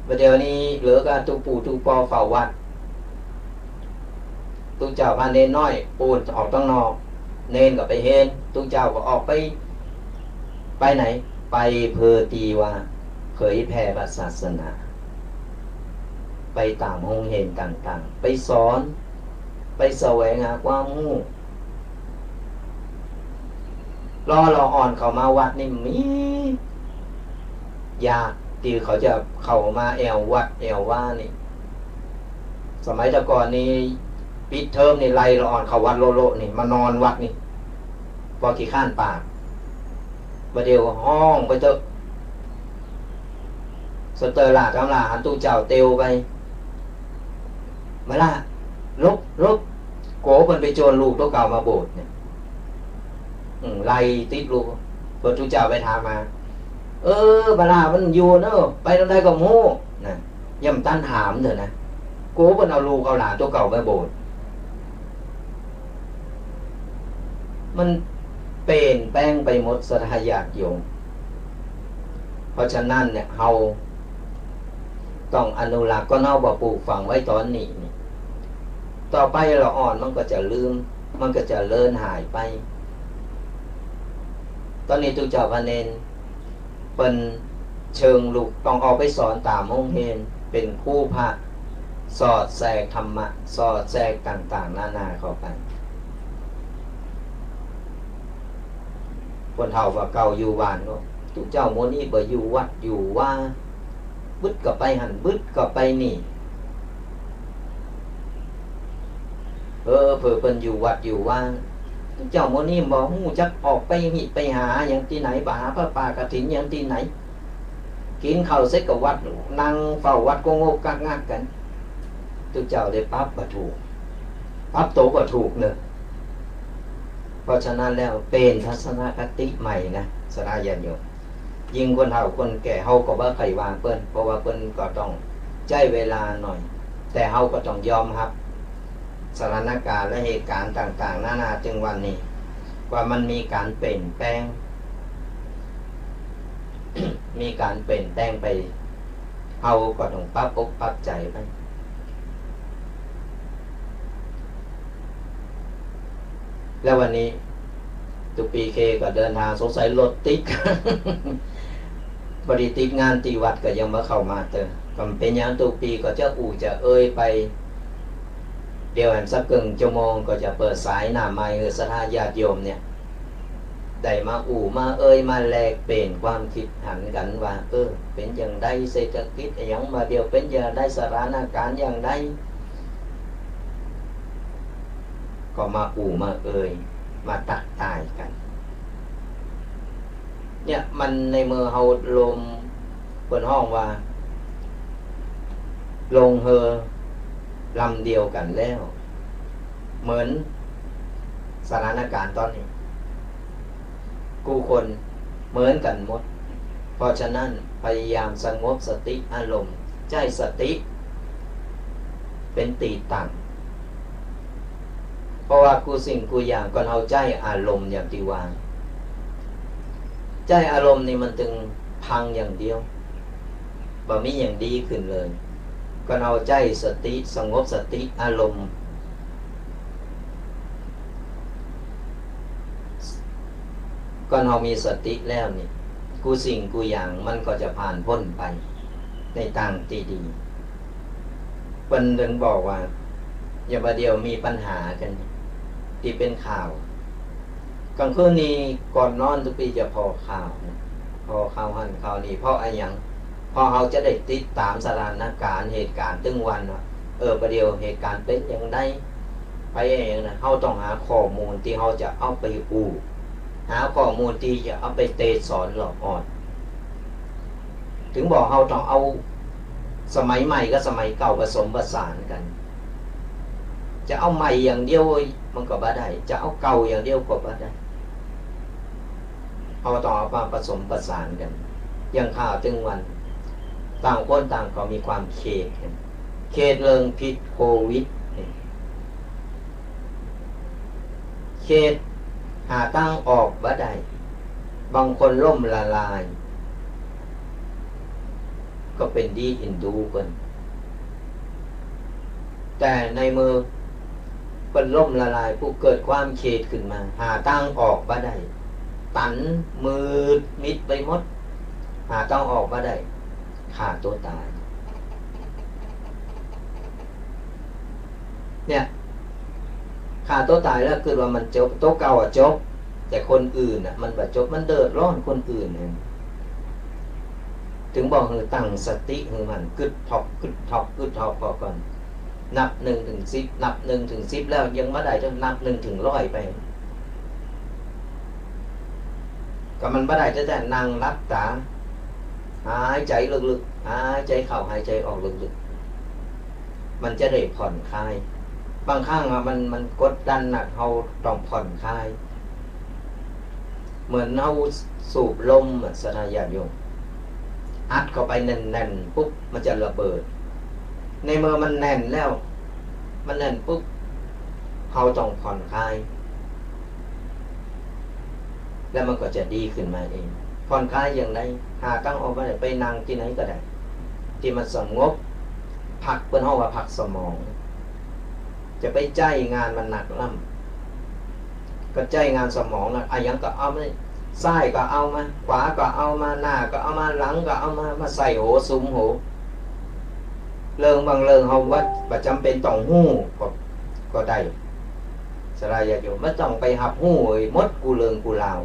Speaker 1: ประเดี๋ยวนี้เหลือการตูปู่ตูปอเฝ้าวัดตูเจ้าพระเนรน้อยปูนออกต้องนอกเนนก็ไปเฮนตูเจ้าก็ออกไปไหนไปเพอตีว่าเผยแผ่ศาสนาไปตามห้องเฮนต่างๆไปสอนไปแสวงหาความรู้เราอ่อนเข้ามาวัดนี่มียากที่เขาจะเข้ามาแอววัดแอวว่านี่สมัยแต่ก่อนนี่ปิดเทอมนี่ไล่เราอ่อนเข้าวัดโลนี่มานอนวัดนี่พอขี้ข้านปากประเดี๋ยวห้องไปเถอะสเตอร์ลาทั้งหลายหันตู้เจ้าเตียวไปมาล่ะลบโกมันไปโจรลูกตัวเก่ามาโบสถ์เนี่ยไล่ติดลูกเปิดตู้เจ้าไปถามมาบาลามันอยู่เนอะไปตรงใดก็โม่นะย่ำตั้นถามเถอะนะโกมันเอาลูกเอาหลานตัวเก่าไปโบสถ์มันเปลี่ยนแป้งไปหมดสถาญาติโยมเพราะฉะนั้นเนี่ยเฮาต้องอนุรักษ์ก็เน่าบ่ปลูกฝังไว้ตอนนี้นี่ต่อไปเราอ่อนมันก็จะลืมมันก็จะเลินหายไปตอนนี้ตูเจ้าพระเนรเป็นเชิงลูกต้องออกไปสอนตามห้องเฮนเป็นครูพระสอดแทรกธรรมะสอดแทรกต่างๆนานาเข้าไปคนเฒ่าว่าเก่าอยู่บ้านก็ตูเจ้าโมนี่บ่อยู่วัดอยู่ว่าบึดก็ไปหันบึดก็ไปนี่เผื่อเพิ่นอยู่วัดอยู่ว่า เจ้าโมนี่บอกหูจักออกไปหิไปหาอย่างที่ไหนบาหาพระป่ากฐินอย่างที่ไหนกินข้าวเสร็จกับวัดนั่งเฝ้าวัดก็โงกกักงักกันทุกเจ้าได้ปั๊บก็ถูกปั๊บโตก็ถูกเนอะเพราะฉะนั้นแล้วเป็นทัศนคติใหม่นะสลายญาติโยมยิ่งคนเฒ่าคนแก่เฮาก็บ่ใครวางเปิ้นเพราะว่าเปิ้นก็ต้องใช้เวลาหน่อยแต่เฮาก็ต้องยอมรับสถานการณ์และเหตุการณ์ต่างๆนานาจึงวันนี้ว่ามันมีการเปลี่ยนแปลง มีการเปลี่ยนแปลงไปเฮาก็ต้องปรับอกปรับใจไปแล้ววันนี้ตุปีเคก็เดินทางสงสัยรถติด บริติดงานตีวัดก็ยังมาเข้ามาเตอก็เป็นอย่างตุปีก็จะอู่จะเอ่ยไปเดี๋ยวหันสักครึ่งชั่วโมงก็จะเปิดสายหน้าไม้สถาญาติโยมเนี่ยได้มาอู่มาเอ่ยมาแลกเปลี่ยนความคิดหันกันว่าเป็นอย่างใดเศรษฐกิจอย่างมาเดียวเป็นอย่างใดสถานการณ์อย่างใดก็มาอู่มาเอ่ยมาตักตายกันเนี่ยมันในเมื่อเฮาลมเปิดห้องว่าลงเฮอลำเดียวกันแล้วเหมือนสถานการณ์ตอนนี้กูคนเหมือนกันหมดเพราะฉะนั้นพยายามสงบสติอารมณ์ใจสติเป็นตีตั้งเพราะว่ากูสิ่งกูอย่างก่อนเอาใจอารมณ์อย่างที่วางใจอารมณ์นี่มันถึงพังอย่างเดียวบ่มีอย่างดีขึ้นเลยก่อนเอาใจสติสงบสติอารมณ์ก่อนเรามีสติแล้วนี่กูสิ่งกูอย่างมันก็จะผ่านพ้นไปในทางที่ดีเพิ่นถึงบอกว่าอย่าประเดี๋ยวมีปัญหากันที่เป็นข่าวกลางคืนนี้ก่อนนอนทุกปีจะพอข่าวพอข่าวหันข่าวนี้เพราะอะไรอย่างพอเขาจะได้ติดตามสถานการณ์เหตุการณ์ตึงวันว่าประเดี๋ยวเหตุการณ์เป็นอย่างไรไปอย่างนั้นเขาต้องหาข้อมูลที่เขาจะเอาไปหาข้อมูลที่จะเอาไปเตะสอนหลอกอ่อนถึงบอกเขาต้องเอาสมัยใหม่กับสมัยเก่าผสมผสานกันจะเอาใหม่อย่างเดียวมันก็บ่ได้จะเอาเก่าอย่างเดียวก็บ่ได้เอาต้องเอามาผสมผสานกันอย่างข่าวถึงวันต่างคนต่างก็มีความเครียดกันเครียดเรื่องพิษโควิดเครียดหาตั้งออกบ่ได้บางคนล่มละลายก็เป็นดีอินดูกันแต่ในมือเป็นล่มละลายผู้เกิดความเครียดขึ้นมาหาตั้งออกบ่ได้ตันมือมิดไปหมดหาตั้งออกบ่ได้ฆ่าตัวตายเนี่ยฆ่าตัวตายแล้วคือว่ามันจบตัวเก่าจบแต่คนอื่นมันบ่จบมันเดือดร้อนคนอื่นถึงบอกคือตั้งสติคือมันกึดทอกกึดทอกกึดทอกก่อนนับ1 ถึง 10นับ1 ถึง 10แล้วยังไม่ได้จะนับ1 ถึง 100ไปก็มันไม่ได้จะแต่นั่งรับตาหายใจลึกๆหายใจเข้าหายใจออกลึกๆมันจะได้ผ่อนคลายบางครั้งมันกดดันหนักเราต้องผ่อนคลายเหมือนเราสูบลมสถานญาติโยมอัดเข้าไปแน่นๆปุ๊บมันจะระเบิดในเมื่อมันแน่นแล้วมันแน่นปุ๊บเราต้องผ่อนคลายแล้วมันก็จะดีขึ้นมาเองผ่อนคลายอย่างไรหาตั้งออกมาไปนั่งที่ไหนก็ได้ที่มันสงบพักเป็นห้องว่าพักสมองจะไปใจงานมันหนักล่ำก็ใจงานสมองนะยังก็เอาไม่ซ้ายก็เอามาขวาก็เอามาหน้าก็เอามาหลังก็เอามาใส่โหซุ้มโหเรื่องบางเรื่องเขาว่าประจำเป็นต้องหู้ก็ได้สลายญาติโยมไม่ต้องไปหับหู้มดกูเลิงกูลาว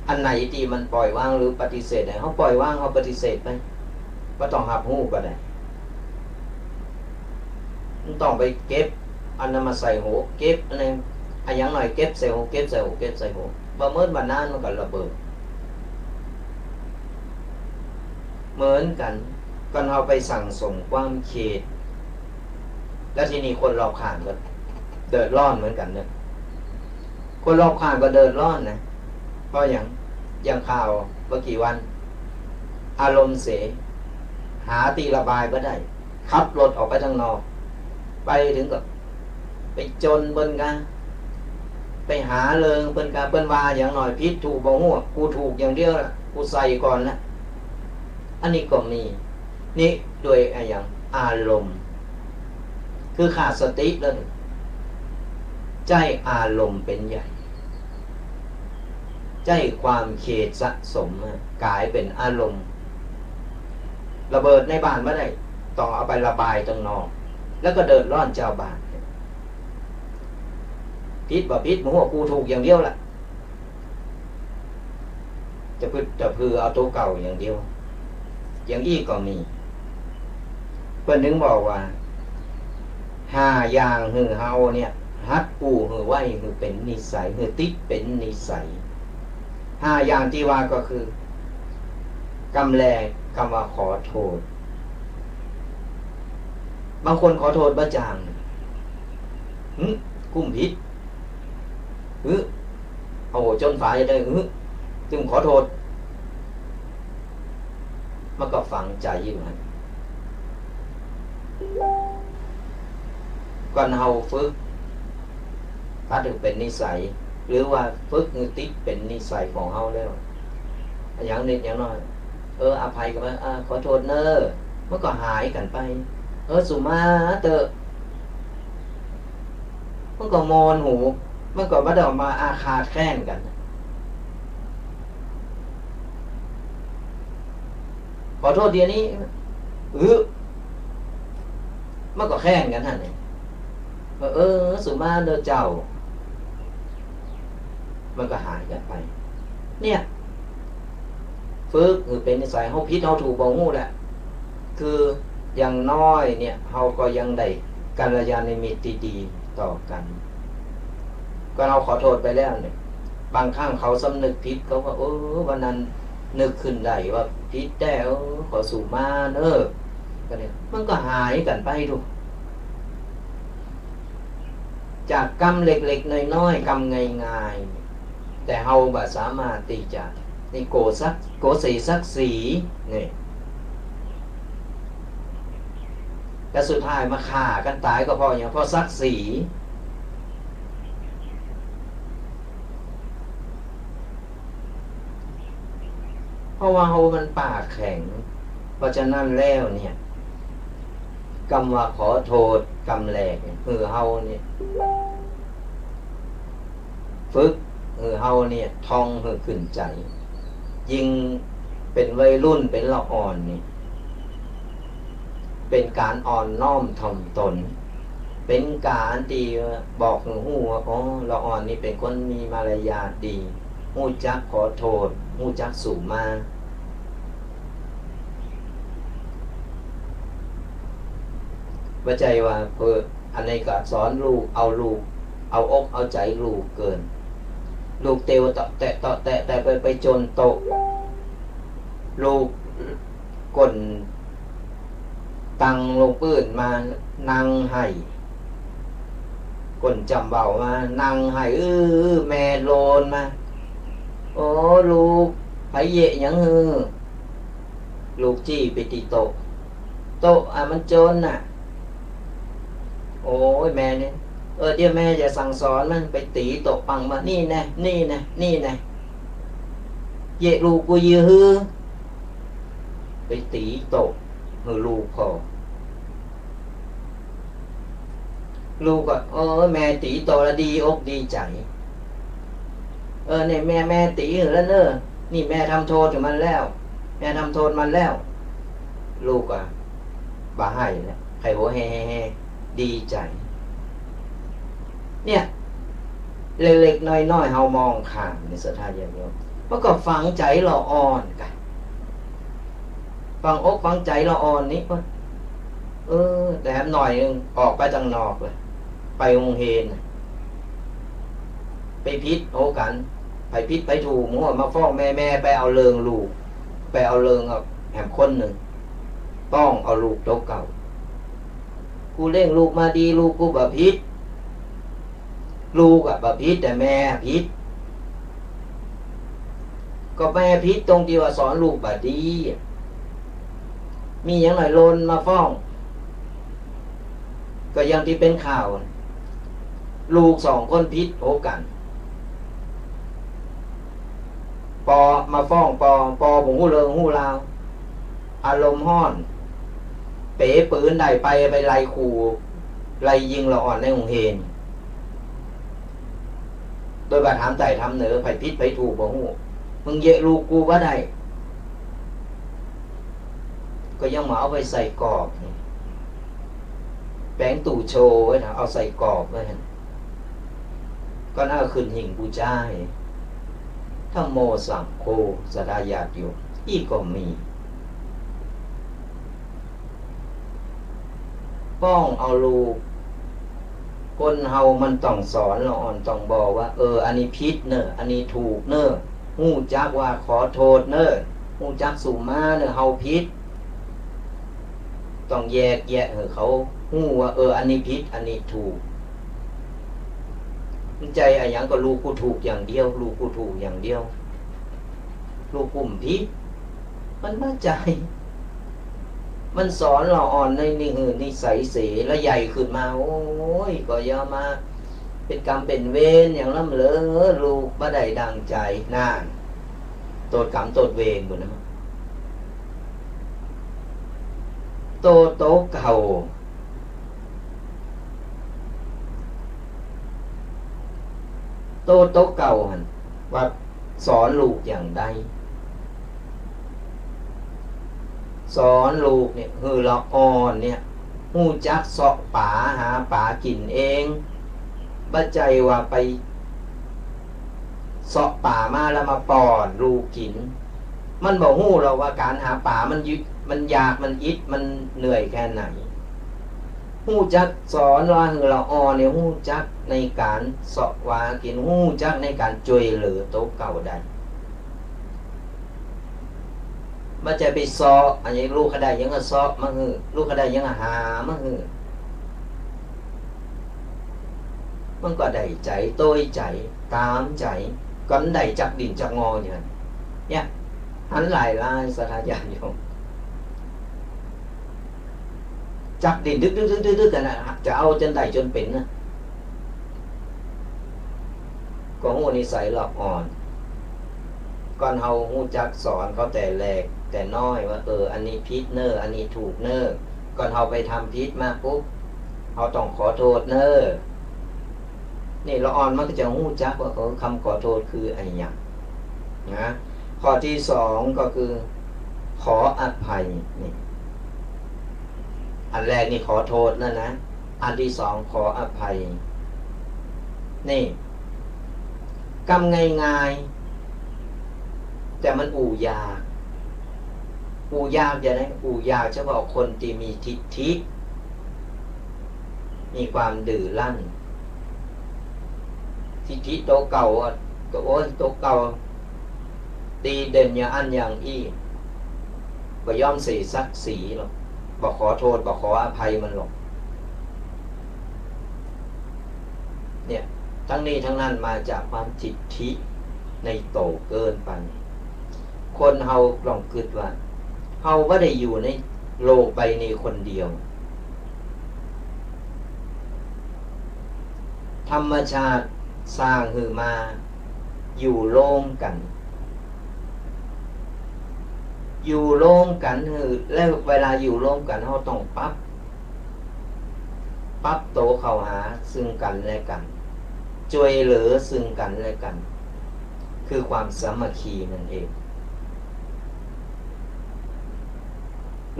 Speaker 1: อันไหนที่มันปล่อยวางหรือปฏิเสธไหนเขาปล่อยวางเขาปฏิเสธไปไม่ต้องหับหู้ก็ได้ต้องไปเก็บอันนั้นมาใส่โหเก็บอันนี้ อันอย่างหน่อยเก็บใส่หูเก็บใส่หูเก็บใส่หูบ่เมื่อมานานมันก็ระเบิดเหมือนกันก็เอาไปสั่งสมความเขตแล้วทีนี้คนรอบข้างก็เดือดร้อนเหมือนกันเนี่ยคนรอบข้างก็เดือดร้อนนะเพราะอย่างข่าวเมื่อกี่วันอารมณ์เสียหาตีระบายไม่ได้ขับรถออกไปทางนอกไปถึงกับไปจนเบิ้นกันไปหาเริงเบิ้นกันเบิ้นว่าอย่างหน่อยพิษถูกบ่หัวกูถูกอย่างเดียวละกูใส่ก่อนละอันนี้ก็มีนี่ด้วยอย่างอารมณ์คือขาดสติเลยใจอารมณ์เป็นใหญ่ใจความเขตสะสมกลายเป็นอารมณ์ระเบิดในบ้านไม่ได้ต้องเอาไประบายตรงนอกแล้วก็เดินร้อนเจ้าบ้านพิษบ่พิษหัวกูถูกอย่างเดียวล่ะจะพือเอาตัวเก่าอย่างเดียวอย่างอี้ก็มีเพื่อนนึงบอกว่า5 อย่างหือเฮาเนี่ยฮัดปูหือไหวหือเป็นนิสัยหือติดเป็นนิสัย5 อย่างที่ว่าก็คือกำแลคำว่าขอโทษบางคนขอโทษบ้าจางกุ้มพิษโอ้จนฝาจะได้จึงขอโทษมันก็ฝังใจอยู่นะก่อนเฮาฝึกถ้าถึงเป็นนิสัยหรือว่าฝึกติดเป็นนิสัยของเฮาแล้วอย่างนิดอย่างน้อยอภัยกันไหมขอโทษเนอะมันก็หายกันไปสุมาเตอมันก็มอนหูมันก็มาเดามาอาฆาตแค้นกันขอโทษเดี๋ยวนี้มันก็แค้นกันฮะเนี่ยสุมาเดอเจ้ามันก็หายกันไปเนี่ยฝึกคือเป็นนิสัยเฮาผิดเฮาถูกบ่ฮู้แหละคืออย่างน้อยเนี่ยเฮาก็ยังได้กัลยาณมิตรดีๆต่อกันก็เราขอโทษไปแล้วเนี่ยบางครั้งเขาสำนึกผิดเขาก็วันนั้นนึกขึ้นได้ว่าผิดแล้วขอสู่มาเด้อก็เนี่ยมันก็หายกันไปดูจากกรรมเล็กๆน้อยๆกรรมง่ายๆแต่เฮาบ่สามารถที่จะนี่โกสีศักดิ์ศรีนี่แต่สุดท้ายมาฆ่ากันตายก็เพราะศักดิ์ศรีเพราะว่าเฮามันปากแข็งเพราะฉะนั้นแล้วเนี่ยกรรมว่าขอโทษกรรมแรกคือเฮาเนี่ยฝึกคือเฮาเนี่ยท่องคือขึ้นใจยิ่งเป็นวัยรุ่นเป็นละอ่อนนี่เป็นการอ่อนน้อมถ่อมตนเป็นการที่บอกหูว่าละอ่อนนี่เป็นคนมีมารยาทดีฮู้จักขอโทษฮู้จักสู่มาว่าใจว่าอันนี้ก็สอนลูกเอาอกเอาใจลูกเกินลูกเตวต่อแตะไปจนโตลูกกลตังลงปื้นมานั่งให้กลจำเบามานั่งให้แม่โลนมาลูกไผเยะยังลูกจี้ไปตีโตมันจนน่ะโอ้ยแม่เนี่ยเดี๋ยวแม่จะสั่งสอนมันไปตีโตปังมานี่แน่เยะลูกกูยื้อไปตีโตลูกพอลูกก็แม่ตีโตแล้วดีอกดีใจเนี่ยแม่ตีแล้วเนอะนี่แม่ทำโทษถึงมันแล้วแม่ทำโทษมันแล้วลูกอ่ะบ่ให้แล้วใครโหเฮ่ดีใจเนี่ยเล็กๆน้อยๆเฮามองข้ามในสถานอย่างนี้มันก็ฝังใจเราอ่อนกันฟังอกฟังใจเราอ่อนนี้ก็แต่หน่อยนึงออกไปทางนอกเลยไปโรงเรียน ไปพิษโหกันไปพิษไปถูกมั่วมาฟ้องแม่ไปเอาเริงลูกไปเอาเริงเอาแหมคนหนึ่งต้องเอาลูกโตเก่ากูเลี้ยงลูกมาดีลูกกูแบบพิษลูกอะแบบพิษแต่แม่พิษก็แม่พิษตรงที่ว่าสอนลูกแบบดีมีอย่างหน่อยโลนมาฟ้องก็ยังที่เป็นข่าวลูก2 คนพิษโหกันปอมาฟ้องปอผมหู้เริงหู้ลาวอารมณ์ห้อนเป๋ปืนได้ไปไล่ขู่ไล่ยิงละอ่อนในหงเฮนโดยบาถามใจทำเหนือไผพิษไผถูกบ่หู้มึงเยะลูกกูว่าได้ก็ยังมาเอาไปใส่กรอบแป้งตู่โชว์ไว้นะเอาใส่กรอบไว้ก็น่าขึ้นหิ่งบูชาถ้าโมสังโฆสดายาตอยู่อีกก็มีป้องเอาลูกคนเฮามันต้องสอนละอ่อนต้องบอกว่าอันนี้ผิดเนอะอันนี้ถูกเนอะฮู้จักว่าขอโทษเนอะฮู้จักสุมาเนอะเฮาผิดต้องแยกแยะเขาฮู้ว่าอันนี้ผิดอันนี้ถูกใจอะไรอย่างก็ลูกกูถูกอย่างเดียวลูกกูถูกอย่างเดียวลูกกลุ่มผิดมันมาใจมันสอนเราอ่อนในนิสัยเสแล้วใหญ่ขึ้นมาโอ้ยก็อย่ามาเป็นกรรมเป็นเวรอย่างล้ำเหลอลูกบ่ได้ดังใจน่าโตดกรรมโตดเวรบุญนะโตเก่าโตเก่าหันว่าสอนลูกอย่างใดสอนลูกเนี่ยคือละอ่อนเนี่ยหู้จักเสาะป่าหาป่ากินเองบ่ใจว่าไปเสาะป่ามาแล้วมาป้อนลูกกินมันบอกหู้เราว่าการหาป่ามันยึดมันยากมันอิดมันเหนื่อยแค่ไหนหู้จักสอนว่าคือละอ่อนเนี่ยหู้จักในการเสาะว่ากินหู้จักในการช่วยเหลือโตเก่าได้มันจะไปซ้ออันนี้ลูกเขาได้ยังก็ซ้อมาหือลูกเขาได้ยังก็หามาหือมันก็ได้ใจโต้ยใจตามใจก็ได้จักดินจักงออย่างนี้เนี่ยหันหลายสถานญาณโยมจักดินดึกกันนะจะเอาจนได้จนเป็นนะก็หูนิสัยหลอกอ่อนก่อนเฮาหูจักสอนเขาแต่แรกแต่น้อยว่าอันนี้ผิดเนออันนี้ถูกเนอก่อนเฮาไปทำผิดมาปุ๊บเฮาต้องขอโทษเนอนี่ละอ่อนมันก็จะหูจักว่าคำขอโทษคืออะไรอย่างนะข้อที่ 2ก็คือขออภัยนี่อันแรกนี่ขอโทษนั่นนะอันที่ 2ขออภัยนี่กำง่ายๆแต่มันอู่ยากจะได้อู่ยากเฉพาะคนที่มีทิฏฐิมีความดื้อรั้นทิฏฐิโตเก่าก็โอ้ยโตเก่าดีเด่นอย่างอันอย่างอี้บ่ยอมเสียศักดิ์ศรีหรอกบ่ขอโทษบ่ขออภัยมันหรอกเนี่ยทั้งนี้ทั้งนั้นมาจากความทิฏฐิในโตเกินไปคนเฮาลองคิดว่าเฮาบ่ได้อยู่ในโลกใบนี้คนเดียวธรรมชาติสร้างขึ้นมาอยู่ร่วมกันแล้วเวลาอยู่ร่วมกันเฮาต้องปรับโตเข้าหาซึ่งกันและกันช่วยเหลือซึ่งกันและกันคือความสามัคคีนั่นเอง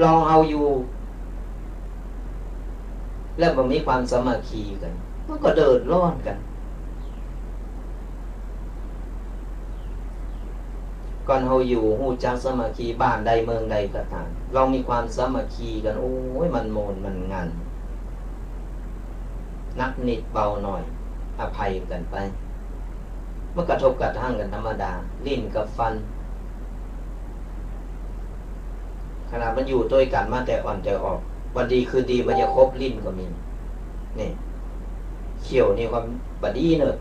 Speaker 1: ลองเอาอยู่แล้วมันมีความสามัคคีกันมันก็เดินร้อนกันก่อนเราอยู่หูจักสามัคคีบ้านใดเมืองใดก็ตามเรามีความสามัคคีกันโอ้ยมันโมนมันงันนักนิดเบาหน่อยอภัยกันไป มันกระทบกระทั่งกันธรรมดาลิ้นกับฟันขนาดมันอยู่ด้วยกันมาแต่อ่อนแต่ออกวันดีคือดีมันจะครบลิ้นก็มีนี่เขี่ยวนี่ความบดีเนอะ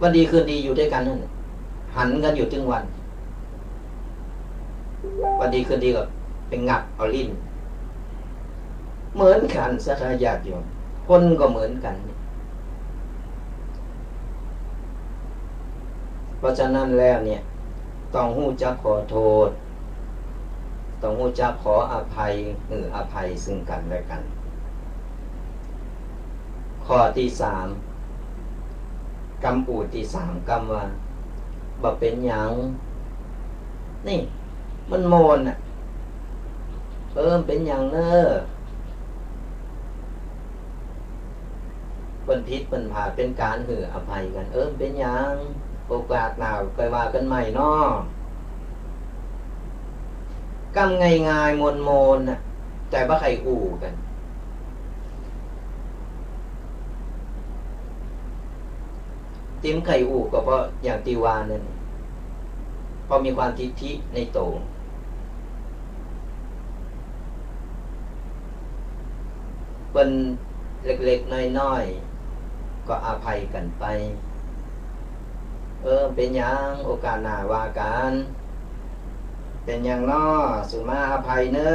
Speaker 1: วันดีคืนดีอยู่ด้วยกันนั่นหันกันอยู่ถึงวันวันดีคืนดีก็เป็นงับเอาลิ้นเหมือนกันสัทธาญาติโยมคนก็เหมือนกันเพราะฉะนั้นแล้วเนี่ยต้องหู้จักขอโทษต้องหู้จักขออภัยอภัยซึ่งกันและกันข้อที่สามกรรมอูที่สามกรรมว่าบ่เป็นหยังนี่มันโมนอ่ะเป็นหยังเนอเป็นพิษเป็นผ่าเป็นการอภัยกันเป็นหยังโอกาสหนาวไปว่ากันใหม่เนาะกำง่ายๆมนน่ะแต่ว่าใครอู่กันติ้มไข่อู่ก็เพราะอย่างตีวานั่นพอมีความทิฏฐิในโตเป็นเล็กๆน้อยๆก็อภัยกันไปเป็นอย่างโอกาสหน้าว่ากันเป็นอย่างน้อสุมาอภัยเนอ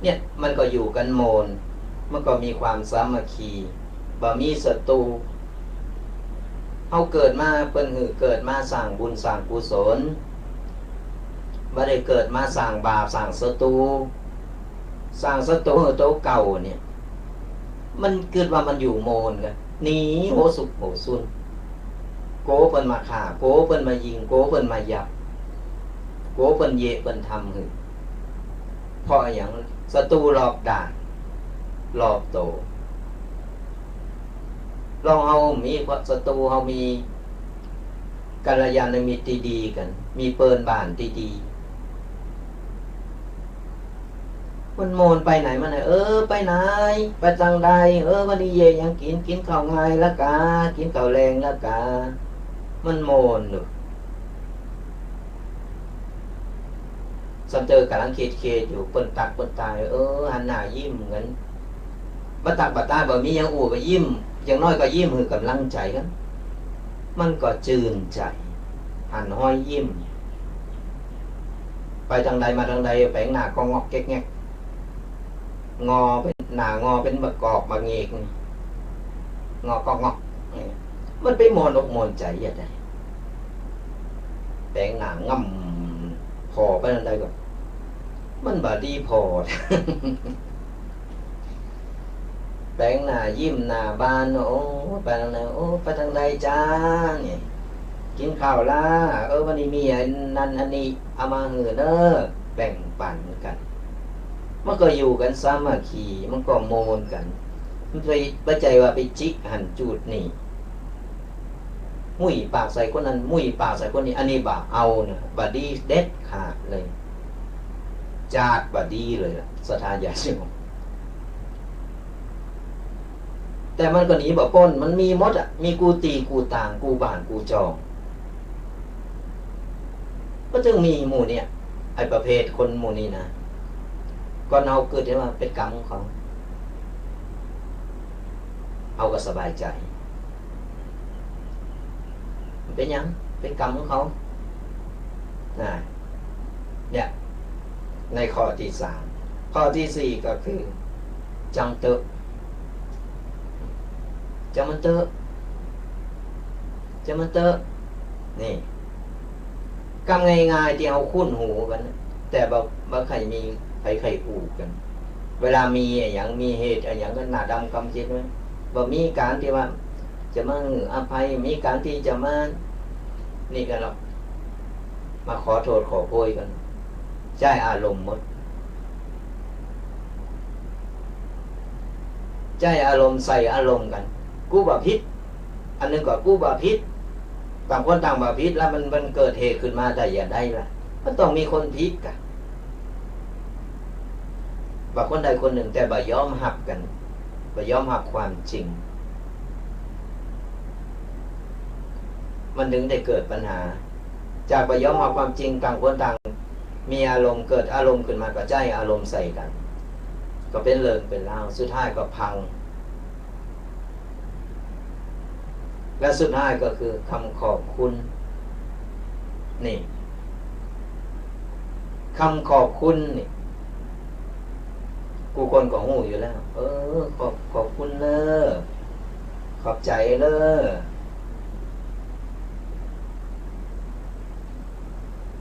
Speaker 1: เนี่ยมันก็อยู่กันโมนมันก็มีความสามัคคีบ่มีศัตรูเอาเกิดมาเป็นเกิดมาสร้างบุญสร้างกุศลบ่ได้เกิดมาสร้างบาปสร้างศัตรูสร้างศัตรูโตเก่าเนี่ยมันเกิดว่ามันอยู่โมนกันหนีโหสุกโหซุนโกเพิ่นมาฆ่าโกเพิ่นมายิงโกเพิ่นมายับโกเพิ่นเยะเพิ่นทำเพราะอย่างศัตรูหลอกด่าหลอกโตลองเอามีศัตรูเฮามีกัลยาณมิตรที่ดีกันมีเปิ้นบ้านที่ดีมันโมนไปไหนมาไหนไปไหนไปจังใดวันนี้เย็นยังกินข้าวง่ายละกากินข้าวแรงละกามันโมนหนูสัมเจอกำลังเคดอยู่เปิ้นตักเปิ้นตายหันหน้ายิ้มเหมือนบัตักบัตาบ่มียังอู่ก็ยิ้มอย่างน้อยก็ยิ้มกำลังใจกันมันก็จืนใจหันห้อยยิ้มไปทางใดมาทางใดแปลงหน้าก็งอกแก๊กแงกงอเป็นหน้างอเป็นบักกอกบักเงกงอก็งอกมันไปมอนอกมอนใจอย่างไรแปลงหน้าง่ำพอไปทางใดก็มันบาดีพอแปลงหน้ายิ้มหน้าบานไปทางไหนไปทางใดจ้าเนี่ยกินข้าวละวันนี้มีนั่นอันนี้เอามาเนอแบ่งปันกันมันก็อยู่กันสามัคคีมันก็โมนกันมันไปปัจจัยว่าไปจิกหันจูดนี่มุ้ยปากใส่คนนั้นมุ้ยปากใส่คนนี้อันนี้บาเอาเนี่ยบาดีเด็ดขาดเลยจาดบาดีเลยสถานยาเสียงแต่มันก็หนีบ่พ้นมันมีมดมีกูตีกูต่างกูบ้านกูจองก็จึงมีหมู่เนี่ยไอประเภทคนหมู่นี้นะก่อนเอาเกิดได้ว่าเป็นกรรมของเขาเอาก็สบายใจเป็นยังเป็นกรรมของเขาเนี่ยในข้อที่สามข้อที่สี่ก็คือจังเตอะจะมันเตอะนี่กำง่ายๆที่เอาคุ้นหูกันแต่บางใครมีใครอู่กันเวลามีอย่างมีเหตุอย่างก็หน้าดำกำคิดไหมว่ามีการที่ว่าจะมาอภัยมีการที่จะมานี่กันหรอกมาขอโทษขอโพยกันใช้อารมณ์หมดใช้อารมณ์ใส่อารมณ์กันกูบ่ผิดอันนึงก็กูบ่ผิดต่างคนต่างบ่ผิดแล้วมันเกิดเหตุขึ้นมาได้อย่าได้ละมันต้องมีคนผิดกันบ่คนใดคนหนึ่งแต่บ่ยอมรับกันบ่ยอมรับความจริง มันถึงได้เกิดปัญหา จากไปยอมรับความจริงต่างคนต่างมีอารมณ์เกิดอารมณ์ขึ้นมาก็ใจอารมณ์ใส่กัน ก็เป็นเลิงเป็นเล่าสุดท้ายก็พังและสุดท้ายก็คือคำขอบคุณนี่คำขอบคุณนี่กูคนก็หูอยู่แล้วขอบคุณเลยขอบใจเลย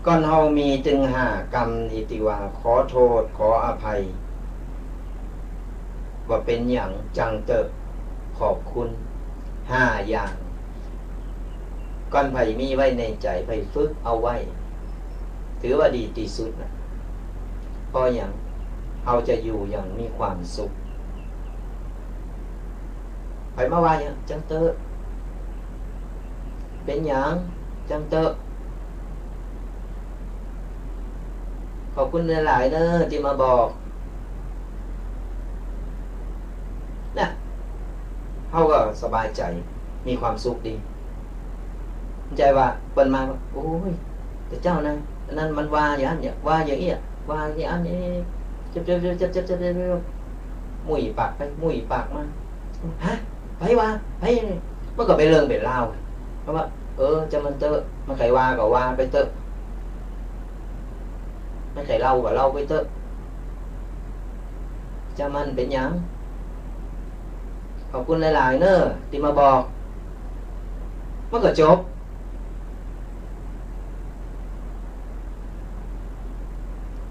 Speaker 1: ก่อนเฮามีจึง5 กรรมนิติว่าขอโทษขออภัยว่าเป็นอย่างจังเติบขอบคุณ5 อย่างก่อนไผมีไว้ในใจไผฝึกเอาไว้ถือว่าดีที่สุดนะเพราะอย่างเราจะอยู่อย่างมีความสุขไผมาว่าอย่างจังเตอเป็นอย่างจังเตอขอบคุณหลายๆเด้อที่มาบอกนะเขาก็สบายใจมีความสุขดีใจว่าเปิดมาโอ้ยแต่เจ้านะนั่นมันว่าอย่างนั้นเนี่ยว่าอย่างนี้ว่าอย่างนี้จะมุ่ยปากไปมุ่ยปากมาฮะไปว่าไปมันก็ไปเรื่องเป็นเล่าเพราะว่าจะมันเตอะมันใครว่าก็ว่าไปเตอะไม่ใครเล่าก็เล่าไปเตอะจะมันเป็นยังขอบคุณหลายๆเนอะที่มาบอกมันก็จบ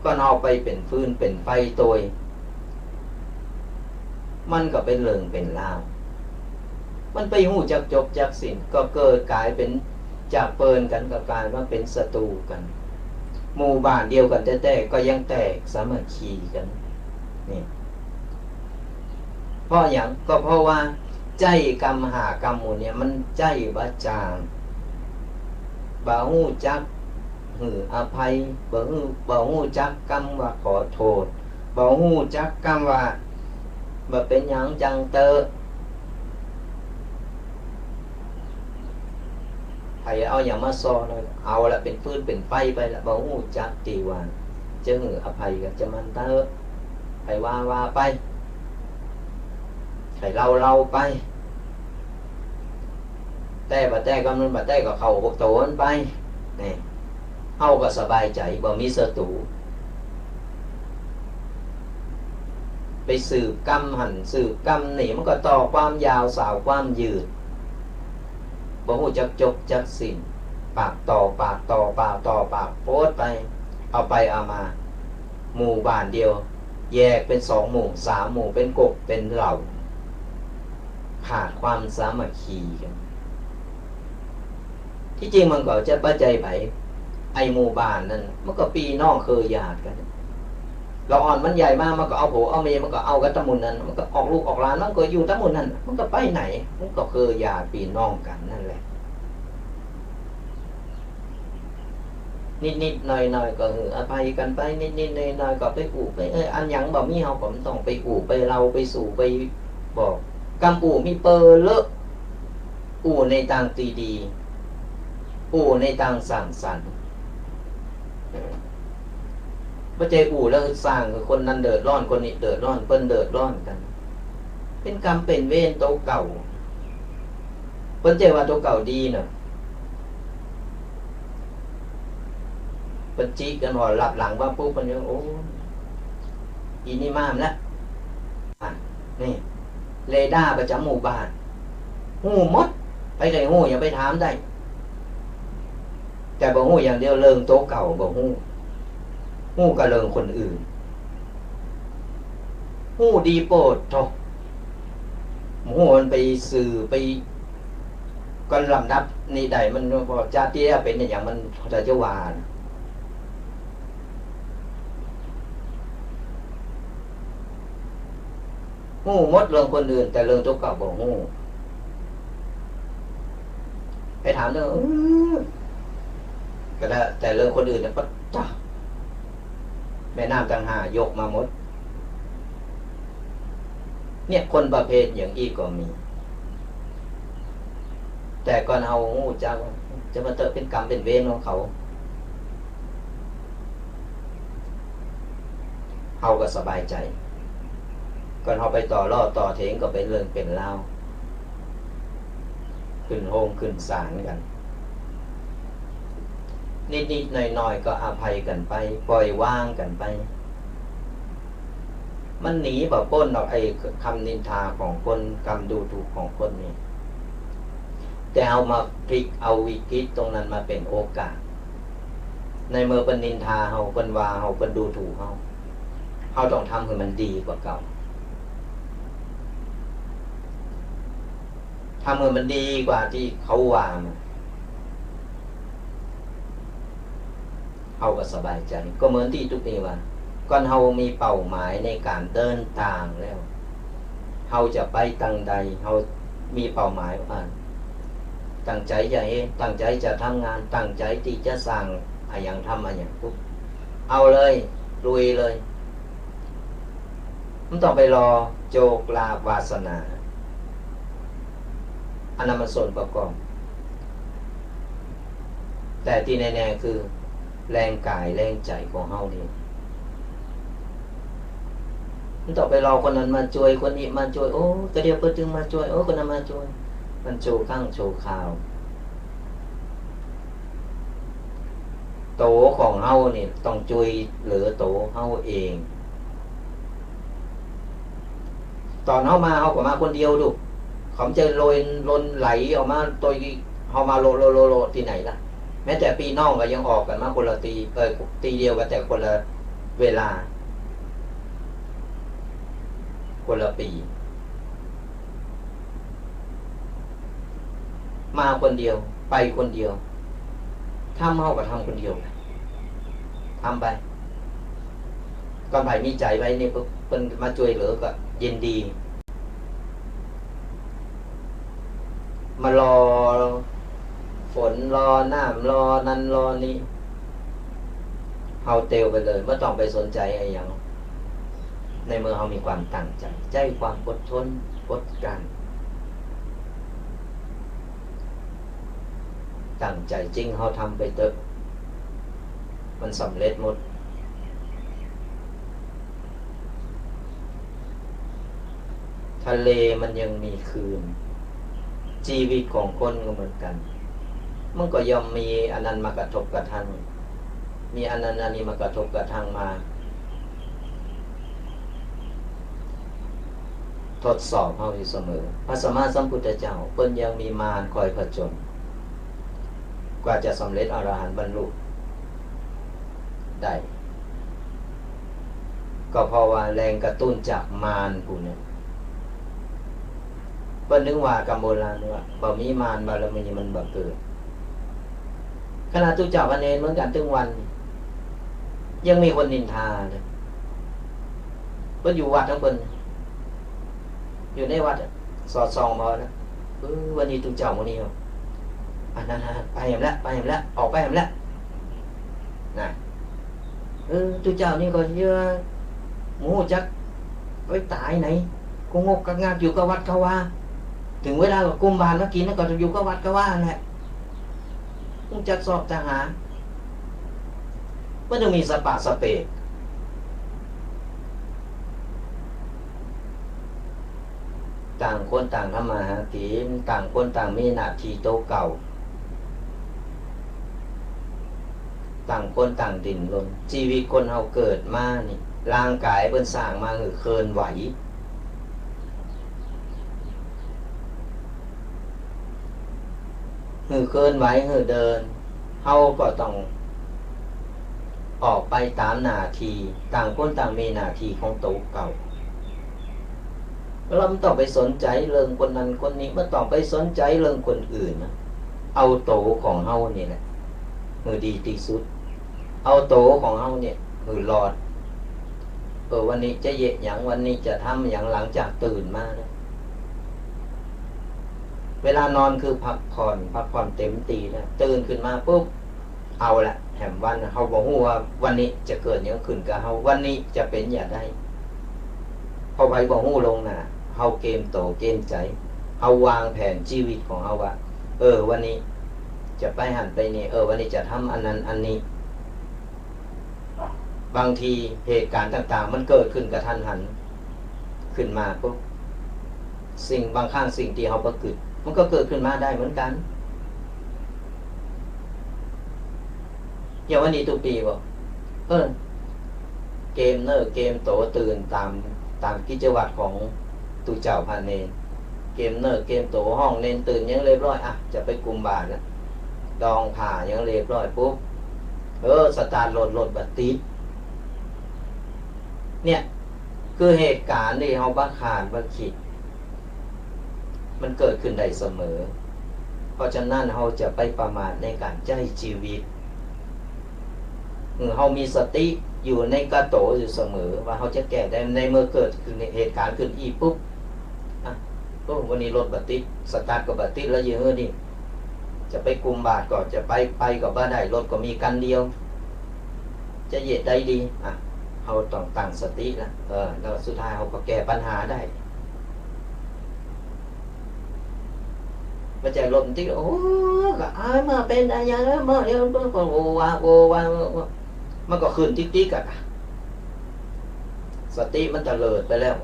Speaker 1: ก็เอาไปเป็นฟืนเป็นไฟตัวมันก็เป็นเรื่องเป็นราวมันไปหูจักจบจักสิ้นก็เกิดกลายเป็นจากเปินกันก็กลายว่าเป็นศัตรูกันหมู่บ้านเดียวกันแต่ก็ยังแตกสามัคคีกันนี่เพราะอย่างก็เพราะว่าใจกรรมหากรรมหมู่เนี่ยมันใจบ่จางบ่หูจักอภัยบ่หูจักกรรมว่าขอโทษบ่หูจักกรรมว่าบ่เป็นหยังจังเตอใครเอาอย่างมาซอเลยเอาละเป็นฟืนเป็นไฟไปละบ่หูจักตีว่าจะอภัยกับจะมันเตอใครว่าไปใครเราไปแต่บ่แต่ก็มันบ่แต่ก็เข้าโตนไปนี่เฮาก็สบายใจบ่มีศัตรูไปสืบกรรมหันสืบกรรมนี่มันก็ต่อความยาวสาวความยืดบ่ฮู้จักจบจักสิ้นปากต่อปากต่อปากต่อปากโพดไปเอาไปเอามาหมู่บ้านเดียวแยกเป็น2 หมู่3 หมู่เป็นกบเป็นเหล่าขาดความสามัคคีกันที่จริงมันก็จะปัจจัยไผไอหมู่บ้านนั่นมันก็ปีน้องเคยญาติกันเราอ่อนมันใหญ่มากมันก็เอาผัวเอาเมียมันก็เอากันตะมุนนั้นมันก็ออกลูกออกหลานมันก็อยู่ตะมุนนั้นมันก็ไปไหนมันก็เคยญาติปีน้องกันนั่นแหละนิดๆหน่อยๆก็อภัยกันไปนิดๆหน่อยๆก็ไปอู่ไปอันหยังบ่มีเฮาก็ต้องไปอู่ไปเราไปสู่ไปบอกกำอู่มีเปอเลอะอู่ในทางตีดีอู่ในทางสร้างสรรค์บ่ใจอู่แล้วสร้างคือคนนั้นเดือดร้อนคนนี้เดือดร้อนเพิ่นเดือดร้อนกันเป็นกรรมเป็นเวรโตเก่าเพิ่นใจว่าโตเก่าดีน่ะเพิ่นจี้กันว่ารับหลังว่าปุ๊บเพิ่นโอ้อีนี่มามแล้วนี่เรดาร์ประจำหมู่บ้านฮู้หมดไปได้ฮู้อย่าไปถามได้แต่บ่ฮู้อย่างเดียวเริงโตเก่าบ่ฮู้กับเริงคนอื่นฮู้ดีโปรดโธ่ฮู้มันไปสื่อไปก็ลำดับนี่ใดมันพอจาติเป็นอย่างมันจะว่าฮู้หมดเรื่องคนอื่นแต่เรื่องโตเก่าบ่ฮู้ไปถามเรื่องก็ได้แต่เรื่องคนอื่นเนี่ยปั๊บจ้าแม่น้ำต่างหากยกมาหมดเนี่ยคนประเภทอย่างอีกก็มี แต่ก่อนเฮาฮู้จักจะมาเตอะเป็นกรรมเป็นเวรของเขาเฮาก็สบายใจก่อนเฮาไปต่อล่อต่อเถงก็เป็นเรื่องเป็นราวขึ้นโฮงขึ้นศาลกันนิดๆหน่อยๆก็อภัยกันไปปล่อยวางกันไปมันหนีบ่พ้นดอกไอ้คำนินทาของคนคำดูถูกของคนนี่แต่เอามาพลิกเอาวิกฤตตรงนั้นมาเป็นโอกาสในเมื่อเพิ่นนินทาเฮาเพิ่นว่าเฮาเพิ่นดูถูกเฮาต้องทำให้มันดีกว่าเก่าทำให้มันดีกว่าที่เขาว่ามาเฮาก็สบายใจก็เหมือนที่ทุกนี้ว่าก่อนเฮามีเป้าหมายในการเดินทางแล้วเฮาจะไปทางใดเฮามีเป้าหมายว่าตั้งใจจะเฮ็ดตั้งใจจะทำงานตั้งใจที่จะสร้างอะไรอย่างทำอะไรอย่างปุ๊บเอาเลยลุยเลยมันต้องไปรอโจกลาภวาสนาอันนั้นมันส่วนประกอบแต่ที่แน่ๆคือแรงกายแรงใจของเฮานี่มันต้องไปรอคนนั้นมาช่วยคนนี้มาช่วยโอ้ก็เดี๋ยวเพิ่นถึงมาช่วยโอ้คนนั้นมาช่วยมันโชว์ข้างโชว์ข่าวโตของเฮานี่ต้องช่วยเหลือโตเฮาเองตอนเฮามาเฮาก็มาคนเดียวดูเขาจะโรยล้นไหลออกมาตัวเฮามาโลที่ไหนล่ะแม้แต่พี่น้องก็ยังออกกันมาคนละตีเดียวกันแต่คนละเวลาคนละปีมาคนเดียวไปคนเดียวทำเฮาก็ทำคนเดียวทำไปก่อนไผมีใจไว้นี่เพิ่นมาช่วยเหลือก็ยินดีมารอฝนรอน้ำรอนั้นรอนี้เฮาเตลไปเลยไม่ต้องไปสนใจอะไรอย่างในเมื่อเฮามีความตั้งใจความอดทนอดกลั้นตั้งใจจริงเฮาทำไปเถอะมันสำเร็จหมดทะเลมันยังมีคืนชีวิตของคนก็เหมือนกันมันก็ย่อมมีอันนั้นมากระทบกระทั่งมีอันนั้นอันนี้มากระทบกระทั่งมาทดสอบเฮาอยู่เสมอพระสัมมาสัมพุทธเจ้าเพิ่นยังมีมารคอยผจญกว่าจะสำเร็จอรหันต์บรรลุได้ก็เพราะว่าแรงกระตุ้นจากมารผู้นี้เพิ่นนึกว่ากัมโบราณว่าบ่มีมารบารมีมันบ่เกิดขณะทุกเจ้าพระเนรเหมือนกันถึงวันยังมีคนนินทาเลยเพิ่นอยู่วัดทั้งเพิ่นอยู่ในวัดสอดส่องมาแล้ววันนี้ทุกเจ้ามื้อนี้อันนั้นไปแหมแล้วออกไปแหมแล้วนะทุกเจ้านี่ก็เยอะหมูจักไปตายไหนกูงกกังาบอยู่กับวัดเขาว่าถึงเวลากุมบาลมากินแล้วก็อยู่กับวัดก็ว่าแหละมึงจัดสอบทหารมันต้องมีสปะสเปกต่างคนต่างทำมาหากินต่างคนต่างมีหน้าที่โตเก่าต่างคนต่างดิ้นรนชีวิตคนเฮาเกิดมานี่ร่างกายเพิ่นสร้างมาคือเคลื่อนไหวเคลื่อนไหวเดินเฮาก็ต้องออกไปตามหน้าที่ต่างคนต่างมีหน้าที่ของโตเก่าเราไม่ต้องไปสนใจเรื่องคนนั้นคนนี้ไม่ต้องไปสนใจเรื่องคนอื่นนะเอาโตของเฮานี่แหละดีที่สุดเอาโตของเฮาเนี่ยรอดวันนี้จะเยะอย่างวันนี้จะทำอย่างหลังจากตื่นมาเนี่ยเวลานอนคือพักผ่อนเต็มตีแล้วตื่นขึ้นมาปุ๊บเอาละแหมวันเฮาบ่ฮู้ว่าวันนี้จะเกิดหยังขึ้นกับเฮาวันนี้จะเป็นอย่างไรพอไปบ่ฮู้ลงน่ะเฮาเกมโตเกมใจเฮาวางแผนชีวิตของเฮาว่า วันนี้จะไปหันไปนี่วันนี้จะทำอันนั้นอันนี้บางทีเหตุการณ์ต่างๆมันเกิดขึ้นกระทันหันขึ้นมาปุ๊บสิ่งบางครั้งสิ่งที่เราประกฤษมันก็เกิดขึ้นมาได้เหมือนกันอย่างวันนี้ตุปีบอกเกมเกมโตตื่นตามกิจวัตรของตุเจ้าพาเนรเกมเกมโตห้องเนนตื่นยังเรียบร้อยจะไปกุมบาตรนะดองผ่ายังเรียบร้อยปุ๊บสตาร์ทรถบัดติดเนี่ยคือเหตุการณ์ที่เราบ้าขาดบ้าคิดมันเกิดขึ้นได้เสมอเพราะฉะนั้นเราจะไปประมาทในการใช้ชีวิตเรามีสติอยู่ในกระโตอยู่เสมอว่าเขาจะแก้ได้ในเมื่อเกิดขึ้นเหตุการณ์ขึ้นอีปุ๊บวันนี้รถบัดติดสตาร์ทก็บัดติดแล้วเยอะนี่จะไปกุมบาตรก็จะไปก็บ่ได้รถก็มีกันเดียวจะเหยียดได้ดีเขาต้องตั้งสตินะแล้วสุดท้ายเขาก็แก้ปัญหาได้มาจากรถติดก็มาเป็นอะไรแล้วมาเดี๋ยวก็โวามันก็ขึ้นติ๊กๆอ่ะสติมันตะเลิดไปแล้ว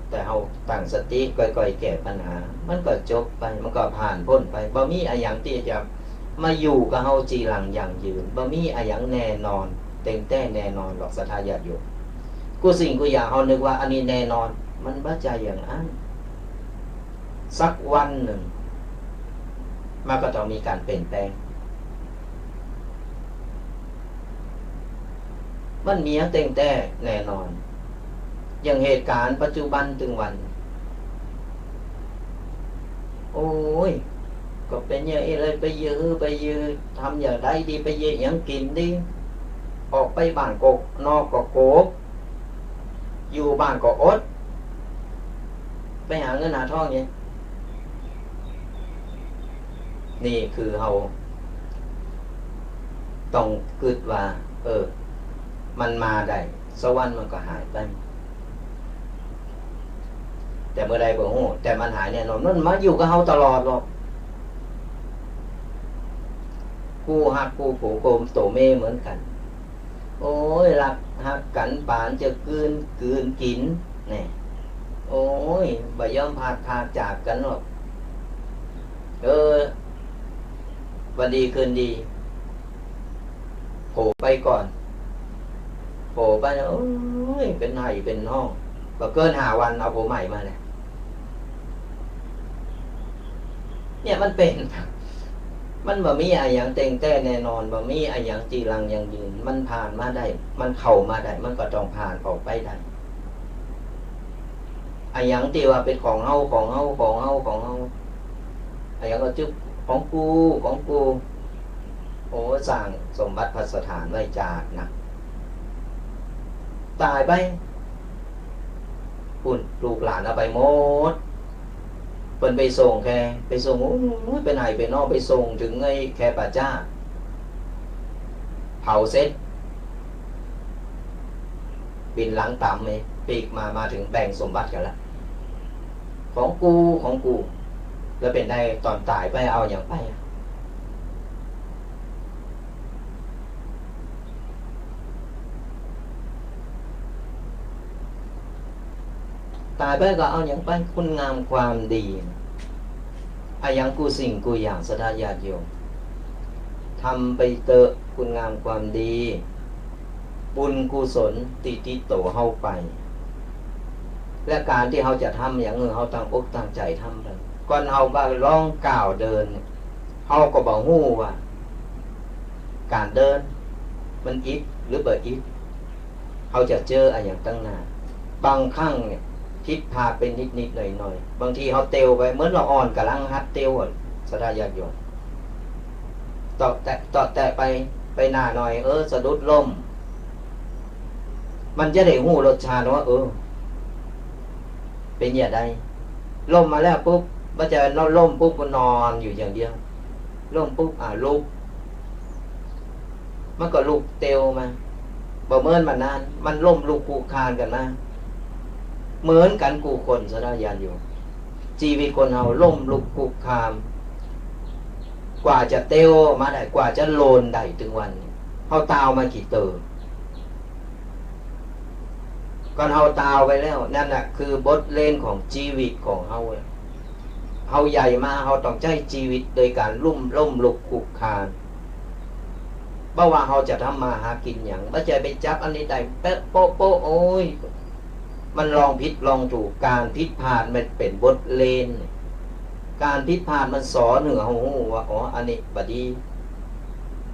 Speaker 1: แต่เราตั้งสติค่อยๆแก้ปัญหามันก็จบไปมันก็ผ่านพ้นไปบ่มีอะไรอย่างที่จะมาอยู่กับเฮาจีหลังอย่างยืนบ่มีอะไรอย่างแน่นอนเต็งแต้แน่นอนหรอกศรัทธาญาติโยมกูสิ่งกูอย่างเฮานึกว่าอันนี้แน่นอนมันบ่ใจอย่างนั้นสักวันหนึ่งมันก็ต้องมีการเปลี่ยนแปลงมันมีอย่างเต็งแต้แน่นอนอย่างเหตุการณ์ปัจจุบันถึงวันโอ้ยก็เป็นอย่างไรไปยื้อทำอย่างไรดีไปยื้ออย่างกินดีออกไปบ้านกกนอกก็โกกอยู่บ้านก็อดไปหาเงินหาทองเนี่ยนี่คือเราต้องกึดว่ามันมาได้สวรรค์มันก็หายไปแต่เมื่อใดบ่ฮู้แต่มันหายแน่นอนมันมาอยู่กับเฮาตลอดหรอกกูฮักกูผูกโกมโตเมเหมือนกันโอ้ยรักฮักกันปานจะกืนกินนี่โอ้ยบ่ยอมพาจากกันหรอกวันดีคืนดีโผล่ไปก่อนโผล่ไปโอ้ยเป็นไห้เป็นห้องก็เกิน5 วันเอาโผล่ใหม่มาเลยเนี่ยมันเป็นมันบ่มีอะไรอย่างเต็งแต้แน่นอนบ่มีอะไรอย่างจีรังอย่างยืนมันผ่านมาได้มันเข้ามาได้มันก็ต้องผ่านออกไปได้อะไรอย่างที่ว่าเป็นของเฮาอะไรอย่างก็จุ๊บของกูโอ้สร้างสมบัติพัสถานไว้จากนะตายไปปุ่นลูกหลานเอาไปหมดเพิ่นไปส่งโอ้ยไปไหนไปนอกไปส่งถึงไอ้แค่ป่าจ้าเผาเสร็จบินหลังต่ำเลยปีกมาถึงแบ่งสมบัติกันละของกูแล้วเป็นได้ตอนตายไปเอาอย่างไปตายไปก็เอาอย่างไปคุณงามความดีอายังกูสิ่งกูอย่างศรัทธาญาติโยมทำไปเตอะคุณงามความดีบุญกุศลติโตเฮาไปและการที่เฮาจะทำอย่างเขาตั้งอกตั้งใจทำไปก่อนเฮาก็ร้องก้าวเดินเฮาก็บ่ฮู้ว่าการเดินมันอิดหรือบ่อิดเฮาจะเจออะไรอย่างตั้งหน้าบางครั้งเนี่ยคิดพาเป็นนิดหน่อยบางทีเขาเตียวไปเหมือนเราอ่อนกำลังฮัดเตียวสดายากอยู่ต่อแต่ไปหน้าหน่อยสะดุดล่มมันจะได้หูรสชาติว่าเป็นอย่างไรล่มมาแล้วปุ๊บมันจะล่มปุ๊บก็นอนอยู่อย่างเดียวล่มปุ๊บลุกมันก็ลุกเตียวมาบ่เมินมานานมันล่มลุกคูคานกันมาเหมือนกันกูคนสดายานอยู่ ชีวิตคนเฮาล่มลุกคลุกคลามกว่าจะเต้วมาได้กว่าจะโลนได้ถึงวันนี้เฮาตาวมากี่เติมก่อนเฮาตาวไปแล้วนั่นน่ะคือบทเล่นของชีวิตของเฮาเฮาใหญ่มาเฮาต้องใช้ชีวิตโดยการล่มลุกคลุกคลานบ่ว่าเฮาจะทำมาหากินหยังบ่ใช่ไปจับอันนี้ได้เป๊ะโป๊ะโป๊ะโอ้ยมันลองผิดลองถูกการผิดพลาดมันเป็นบทเรียนการผิดพลาดมันสอนให้เฮาฮู้ว่าอ๋ออันนี้บ่ดี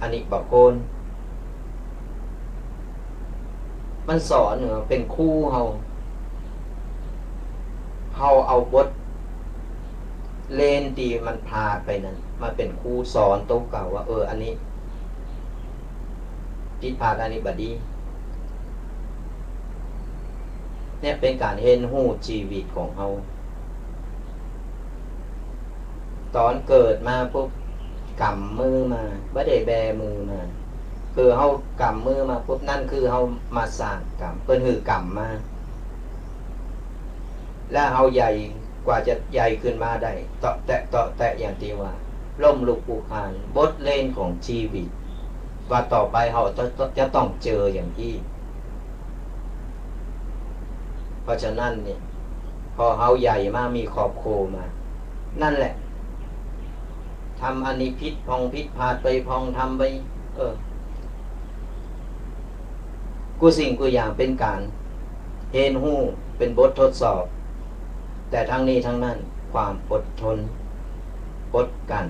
Speaker 1: อันนี้บ่โกนมันสอนเป็นครูเฮาเอาบทเรียนที่มันพลาดไปนั้นมาเป็นครูสอนโตเก่าว่าอันนี้ผิดพลาดอันนี้บ่ดีเนี่ยเป็นการเห็นหู้ชีวิตของเฮาตอนเกิดมาปุ๊บกำมือมาบ่ได้แบมือมาคือเฮากำมือมาปุ๊บนั่นคือเฮามาสร้างกรรมเพิ่นคือกรรมมาแล้วเฮาใหญ่กว่าจะใหญ่ขึ้นมาได้เตาะแตะอย่างที่ว่าล่มลุกคลุกคลานบทเล่นของชีวิตว่าต่อไปเฮาจะต้องเจออย่างที่เพราะฉะนั้นเนี่ยพอเฮาใหญ่มามีครอบครัวมานั่นแหละทำอันนี้ผิดพลาดไปพองทำไปกูสิ่งกูอย่างเป็นการเห็นหู้เป็นบททดสอบแต่ทั้งนี้ทั้งนั้นความอดทนอดกัน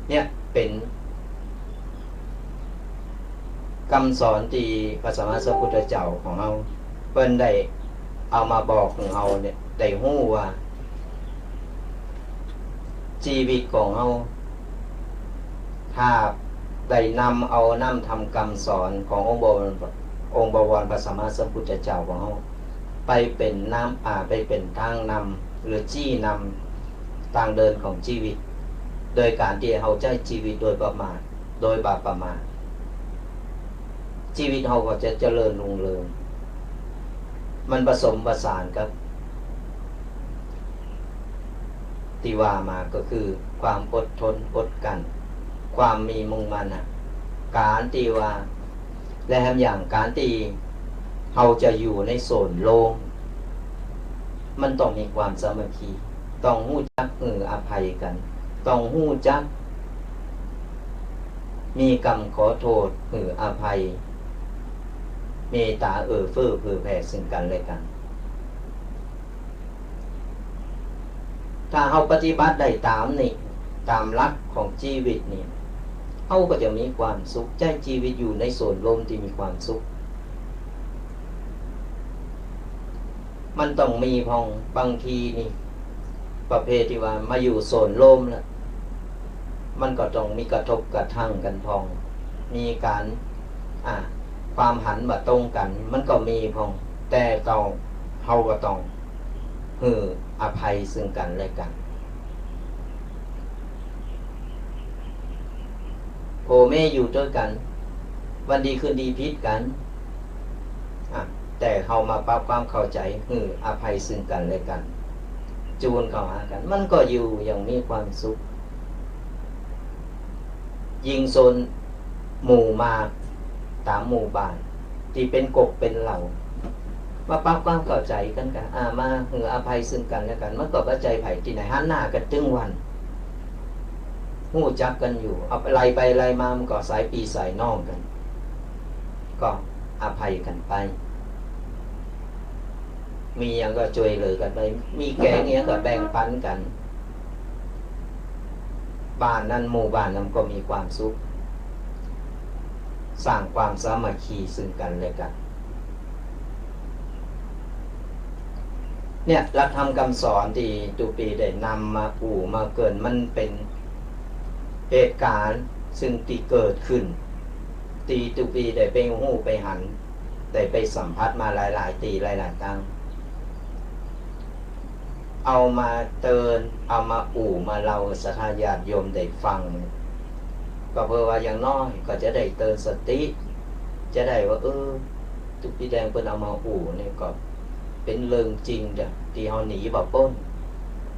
Speaker 1: เนี่ยเป็นคำสอนที่พระสัมมาสัมพุทธเจ้าของเราเพิ่นได้เอามาบอกของเราเนี่ยได้ฮู้ว่าชีวิตของเราถ้าได้นำทำคำสอนขององค์บวรพระสัมมาสัมพุทธเจ้าของเราไปเป็นไปเป็นทางนำหรือจี้นำทางเดินของชีวิตโดยการที่เราใช้ชีวิตโดยประมาทโดยบาปประมาทชีวิตเราก็จะเจริญรุ่งเรืองมันผสมผสานกับที่ว่ามาก็คือความอดทนอดกันความมีมุ่งมั่นการที่ว่าและทำอย่างการที่เราจะอยู่ในโซนโลงมันต้องมีความสามัคคีต้องฮู้จักอภัยกันต้องฮู้จักมีกรรมขอโทษอภัยเมตตาเฟื้อเผื่อแผ่ซึ่งกันและกันถ้าเราปฏิบัติได้ตามนี่ตามหลักของชีวิตนี่เราก็จะมีความสุขใช้ชีวิตอยู่ในโซนลมที่มีความสุขมันต้องมีพองบางทีนี่ประเภทที่ว่ามาอยู่โซนลมแล้วมันก็ต้องมีกระทบกระทั่งกันพองมีการความหันมาตรงกันมันก็มีพองแต่เราก็ต้องอภัยซึ่งกันและกันพ่อแม่อยู่ด้วยกันวันดีคืนดีพิษกันแต่เขามาปรับความเข้าใจอภัยซึ่งกันและกันจูนเข้าหากันมันก็อยู่อย่างมีความสุขยิงโซนหมู่มาตามหมู่บ้านที่เป็นกบเป็นเหล่ามาปรับความเข้าใจกันมาอภัยซึ่งกันและกันมันก็เข้าใจไผ่ที่ไหนหันหน้ากันตึงวันหู้จักกันอยู่เอาไล่ไปไล่มามันก็สายปีสายน้องกันก็อภัยกันไปมีอย่างก็ช่วยเหลือกันไปมีแกงเงี้ยก็แบ่งปันกันบ้านนั้นหมู่บ้านนั้นก็มีความสุขสร้างความสามัคคีซึ่งกันและกันเนี่ยหลักธรรมคำสอนที่ตุปีได้นำมาปู่มาเกินมันเป็นเหตุการณ์ซึ่งที่เกิดขึ้นตีตุปีได้ไปหู้ไปหันได้ไปสัมผัสมาหลายๆตีหลายๆตั้งเอามาเตือนเอามามาเราศรัทธาญาติโยมได้ฟังก็เพื่อว่าอย่างน้อยก็จะได้เตือนสติจะได้ว่าตุปีแดงเพิ่นเอามานี่ก็เ เป็นเรื่องจริงเด้อที่เฮาหนีบ่พ้น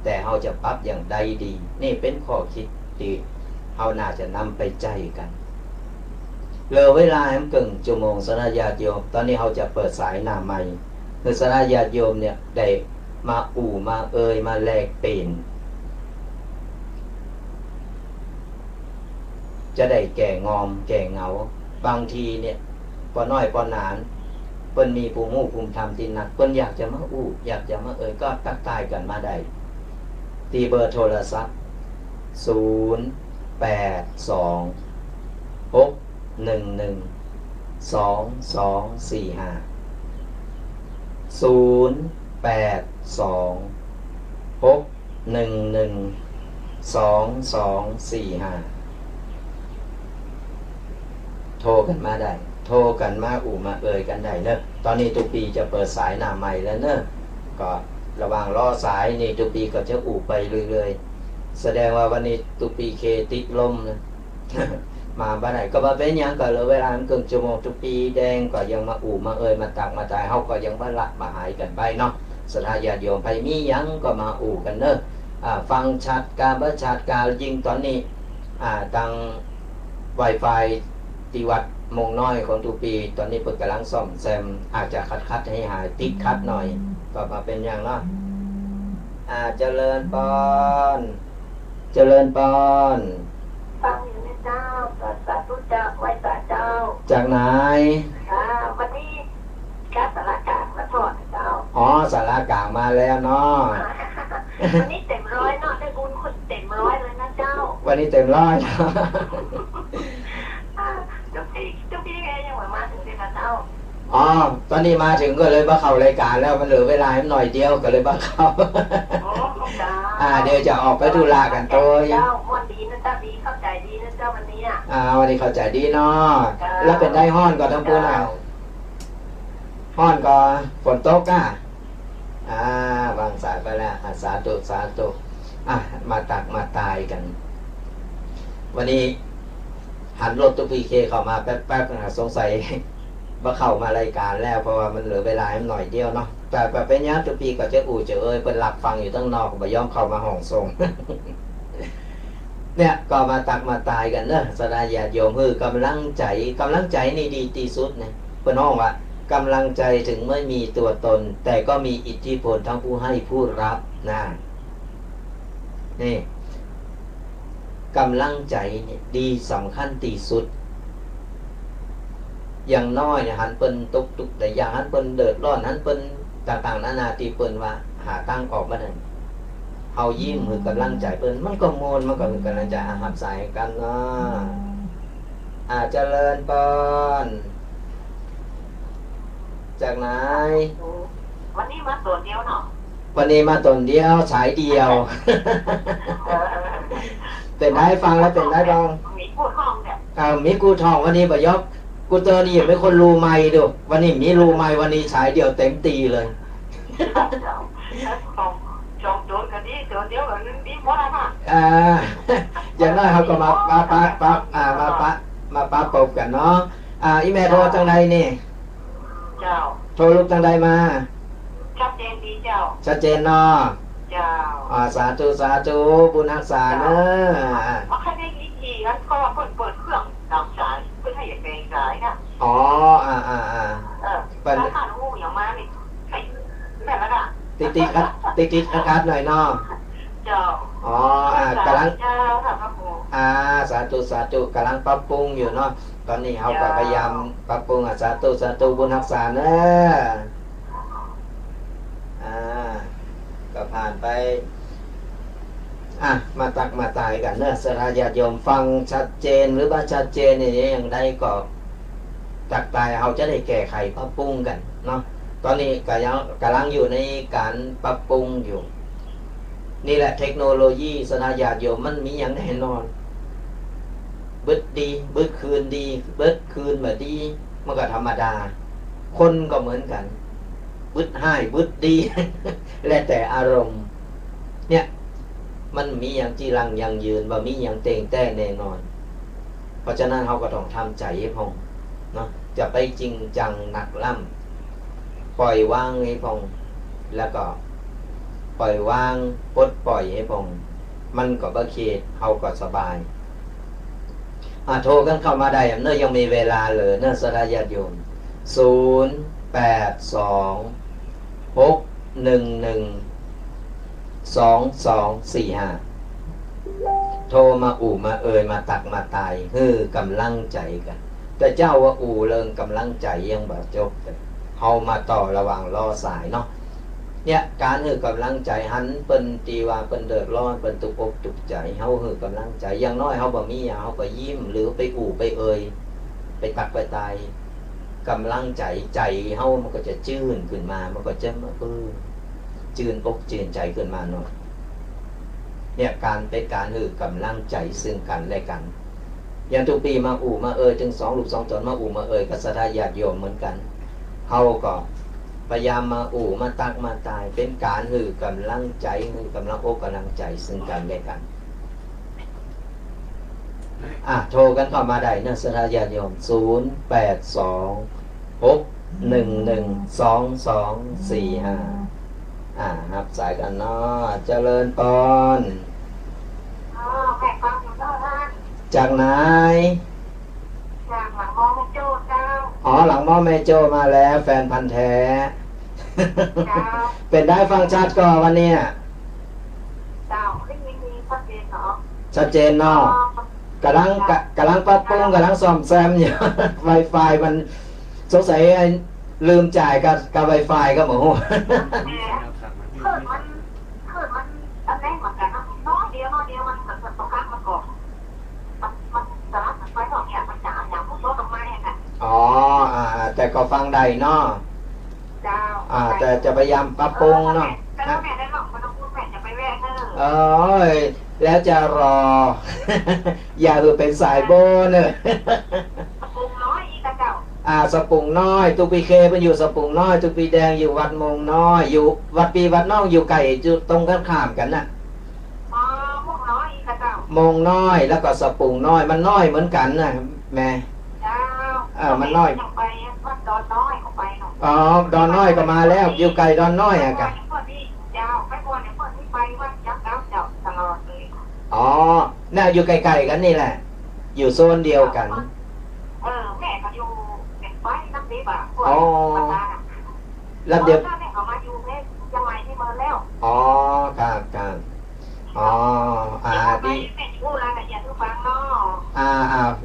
Speaker 1: แต่เฮาจะปรับอย่างใดดีนี่เป็นข้อคิดที่เฮาน่าจะนำไปใจกันเหลือเวลาให้มันเกินชั่วโมงสนะญาติโยมตอนนี้เฮาจะเปิดสายหน้าใหม่คือสนะญาติโยมเนี่ยได้มามามาแลกเปลี่ยนจะได้แก่งอมแก่เงาบางทีเนี่ยพอน้อยพอหนานเพิ่นมีภูมิหูภูมิธรรมที่หนักเพิ่นอยากจะมาอยากจะมาก็ทักทายกันมาได้ตีเบอร์โทรศัพท์0826112245โทรกันมาได้โทรกันมามากันได้เนอะตอนนี้ทุกปีจะเปิดสายหน้าใหม่แล้วเนอะก็ระหว่างรอสายนี่ทุกปีก็จะไปเรื่อยๆแสดงว่าวันนี้ทุกปีเคติดลมนะ มาบ้านไหนก็มาเป็นยังก็เลยเวลามันเกินชั่วโมงทุกปีแดงก็ยังมามามาตักมาตายเฮาก็ยังบ่ละมาหายกันไปเนาะสถาญาติโยมไปมียังก็มากันเนอะฟังชัดการบ่ชัดการยิงตอนนี้ทาง Wi-Fi ที่วัดมงน้อยของทุกปีตอนนี้เปิดกำลังซ่อมแซมอาจจะคัดให้หายติดคัดหน่อยก็มาเป็นอย่างเนาะเจริญพรเจริญพร
Speaker 2: ฟังอยู่นะเจ้าสาธุเจ้าไว้สาเจ้า
Speaker 1: จากไหน
Speaker 2: วันนี้การสารกลางมาทอดเจ้า
Speaker 1: อ๋อสารกลางมาแล้วเนาะ
Speaker 2: วันนี้เต็มร้อยเนาะได้บุญคนเต็มร้อยเลยนะเจ้า
Speaker 1: วันนี้เต็มร้อย
Speaker 2: จุ๊บพี่แกยังมาถึงเลยนะเจ้า
Speaker 1: อ๋อตอนนี้มาถึงก็เลยมาเข้ารายการแล้วมันเหลือเวลาหน่อยเดียวก็เลยมาเข้าเดี๋ยวจะออกไปธุระกันตัว
Speaker 2: เจ้าวันดีนะเจ้าดีเข้าใจดีนะเจ้าวันนี้
Speaker 1: วันนี้เข้าใจดีเนาะแล้วเป็นได้ห้อนก็ทั้งปูนห้อนก็ฝนตกวางสายไปแล้วสาธุสาธุมาตักมาตายกันวันนี้หันรถตุ๊กพีเคเข้ามาแป๊บๆสงสัยว่าเข้ามารายการแล้วเพราะว่ามันเหลือเวลาหน่อยเดียวเนาะแต่เป็นยังตุ๊กพีก็จะเป็นหลับฟังอยู่ตั้งนอกบ่ยอมเข้ามาห้องทรงเนี่ยก็มาตักมาตายกันเนอะสดาญาติโยมกำลังใจนี่ดีที่สุดนะเพิ่นห้องว่ากำลังใจถึงไม่มีตัวตนแต่ก็มีอิทธิพลทั้งผู้ให้ผู้รับนะนี่กำลังใจเนี่ยดีสำคัญที่สุดอย่างน้อยเนี่ยหันเปิ้นตุกแต่อย่างหันเปิ้นเดือดร้อนหันเปิ้นต่างๆนานาที่เปิ้นว่าหาตั้งออกมาได้เอายิ้มกำลังใจเปิ้นมันก็โมนมันก็กำลังใจหับใส่กันเนาะเจริญพรจากไหน
Speaker 2: วันนี้มาตัวเดียวเนาะ
Speaker 1: วันนี้มาตัวเดียวฉายเดียวเป็นได้ฟังแล้วเป็นได้บ้าง
Speaker 2: มีกูทองเนี่ย
Speaker 1: มีกูทองวันนี้บ่ยกกูเตอร์นี่เป็นคนรูไม้ดูวันนี้มีรูไม้วันนี้ฉายเดียวเต็มตีเลย
Speaker 2: จองโดนกันดีตัวเดียวกันนี่หมดแล้วค่ะ
Speaker 1: อย่างน้อยเขาก็มาปะปบกันเนาะอีเมลโทรจังใดนี่
Speaker 2: เจ้า
Speaker 1: โทรลูกจังใดมา
Speaker 2: ชัดเจนดีเจ้า
Speaker 1: ชัดเจนเนาะ
Speaker 2: เจ้า
Speaker 1: สาธุสาธุบุญรักษาเนอะ
Speaker 2: มาแค่ได้ทีแล้วก็เปิดเครื่องดำสายเพื่อให้อย่างเป็นสายนะ
Speaker 1: เป็น
Speaker 2: ขาดหูอย่างมานี่แบบนั้น
Speaker 1: ติดคัดหน่อยเนาะ
Speaker 2: เจ้าก
Speaker 1: ำลัง
Speaker 2: เจ้าทำครับผม
Speaker 1: สาธุกำลังปรับปรุงอยู่เนาะตอนนี้เขาก็พยายามปรับปรุงสาธุบุญรักษาเนอะก็ผ่านไปมาตักมาตายกันเนอะสราญาติโยมฟังชัดเจนหรือว่าชัดเจนนี่อย่างใดก็ตักตายเขาจะได้แก้ไขปรับปรุงกันเนาะตอนนี้กำลังอยู่ในการปรับปรุงอยู่นี่แหละเทคโนโลยีสราญาติโยมมันมีอย่างแน่นอนบึดดีบึดคืนดีบึดคืนแบบดีมันก็ธรรมดาคนก็เหมือนกันบึดให้บึดดี แล้วแต่อารมณ์เนี่ยมันมีอย่างจีรังยังยืนว่ามีอย่างเต่งแต่แน่นอนเพราะฉะนั้นเขาก็ต้องทำใจให้พองเนาะจะไปจริงจังหนักล่ำปล่อยวางให้พอง แล้วก็ปล่อยวางปลดปล่อยให้พงมันก็บ่เขตเฮาก็สบายโทรกันเข้ามาได้เนื่อยังมีเวลาเลยเนื่อสระญาติโยม0826112245โทรมาอู่มาเอ่ยมาตักมาตายคือกำลังใจกันแต่เจ้าว่าอู่เริงกำลังใจยังแบบจบเฮามาต่อระหว่างรอสายเนาะเนี่ยการคือกำลังใจหันเปิ้นตีว่าเปิ้นเดือดร้อนเปิ้นตุกอกตุกใจเฮาคือกำลังใจอย่างน้อยเฮาบ่มีหยังเฮาก็ยิ้มหรือไปอู่ไปเอ่ยไปตักไปตายกำลังใจใจเฮามันก็จะจื่นขึ้นมามันก็จะจื่นอกจื่นใจขึ้นมาเนาะเนี่ยการเป็นการคือกำลังใจซึ่งกันและกันอย่างทุกปีมาอู่มาเอ่ยถึง2 ลูก 2 ตนมาอู่มาเอ่ยกับศรัทธาญาติโยมเหมือนกันเฮาก็พยายามมาอู่มาตักมาตายเป็นการคือกำลังใจคือกำลังอกกำลังใจซึ่งกันและกันโทรกันเข้ามาได้นะศรัทธาญาติโยม0826112245รับสายกันเนาะเจริญพร
Speaker 2: แม่ฟังอยู่แล้วนะ
Speaker 1: จากไหน
Speaker 2: จากหลังมอแม่โจ้เจ้า
Speaker 1: หลังมอแม่โจ้มาแล้วแฟนพันธุ์แท้เป็นได้ฟังชัดก่อนวันนี้
Speaker 2: เจ้าไม่มีชัดเจนเนาะ
Speaker 1: ชัดเจนเนาะกำลังปรับปรุงกำลังซ่อมแซมอยู่ Wi-Fi มันสงสัยลืมจ่ายกับ Wi-Fi ก็หมู
Speaker 2: เกิดมันอันนี้เหมือนกันนะน้อยเดียวมันเกิดตรงกลางมันก่อนมันสลับไปสองอย่างมันจ่ายอย่างพวกรถตรงไม้น่ะ
Speaker 1: แต่ก็ฟังได้เนาะ
Speaker 2: เจ้า
Speaker 1: แต่จะพยายามปรับปรุงเนาะ
Speaker 2: แล้วแม่ได้หรอกมันต้องพูดแม่จะไปแวะเน
Speaker 1: อะแล้วจะรอ อย่าเป็นสายโบเนอะ
Speaker 2: สปุงน้อยอีกเจ้า
Speaker 1: สปุงน้อยตุปีเคมันอยู่สปุงน้อยตุปีแดงอยู่วัดมงน้อยอยู่วัดปีวัดน้องอยู่ไก่จุดตรงกันข้ามกันน่ะ
Speaker 2: มงน้อยอีกเจ้าม
Speaker 1: งน้อยแล้วก็สปุงน้อยมันน้อยเหมือนกันน่ะแม่
Speaker 2: เจ้า
Speaker 1: มันน้อย
Speaker 2: ไปวัดดอนน้อยเข้าไปเนา
Speaker 1: ะดอนน้อยก็มาแล้วอยู่ไก่ดอนน้อยกัน
Speaker 2: เจ้าไม่ควรเนี่ยควรที่ไปวัดยักษ์แล้วเจ้าตลอดเลย
Speaker 1: น่าอยู่ไกลๆกันนี่แหละอยู่โซนเดียวกัน
Speaker 2: แม่ก็อยู่เป็นไฟน้ำดีบ่ะพวก
Speaker 1: ลำเดียว
Speaker 2: แม่เขามาอยู่เล็กยังไงที่เมืองแล้ว
Speaker 1: ครับ
Speaker 2: ดีแม่พูดรายละเอียดทุกฟังเนา
Speaker 1: ะ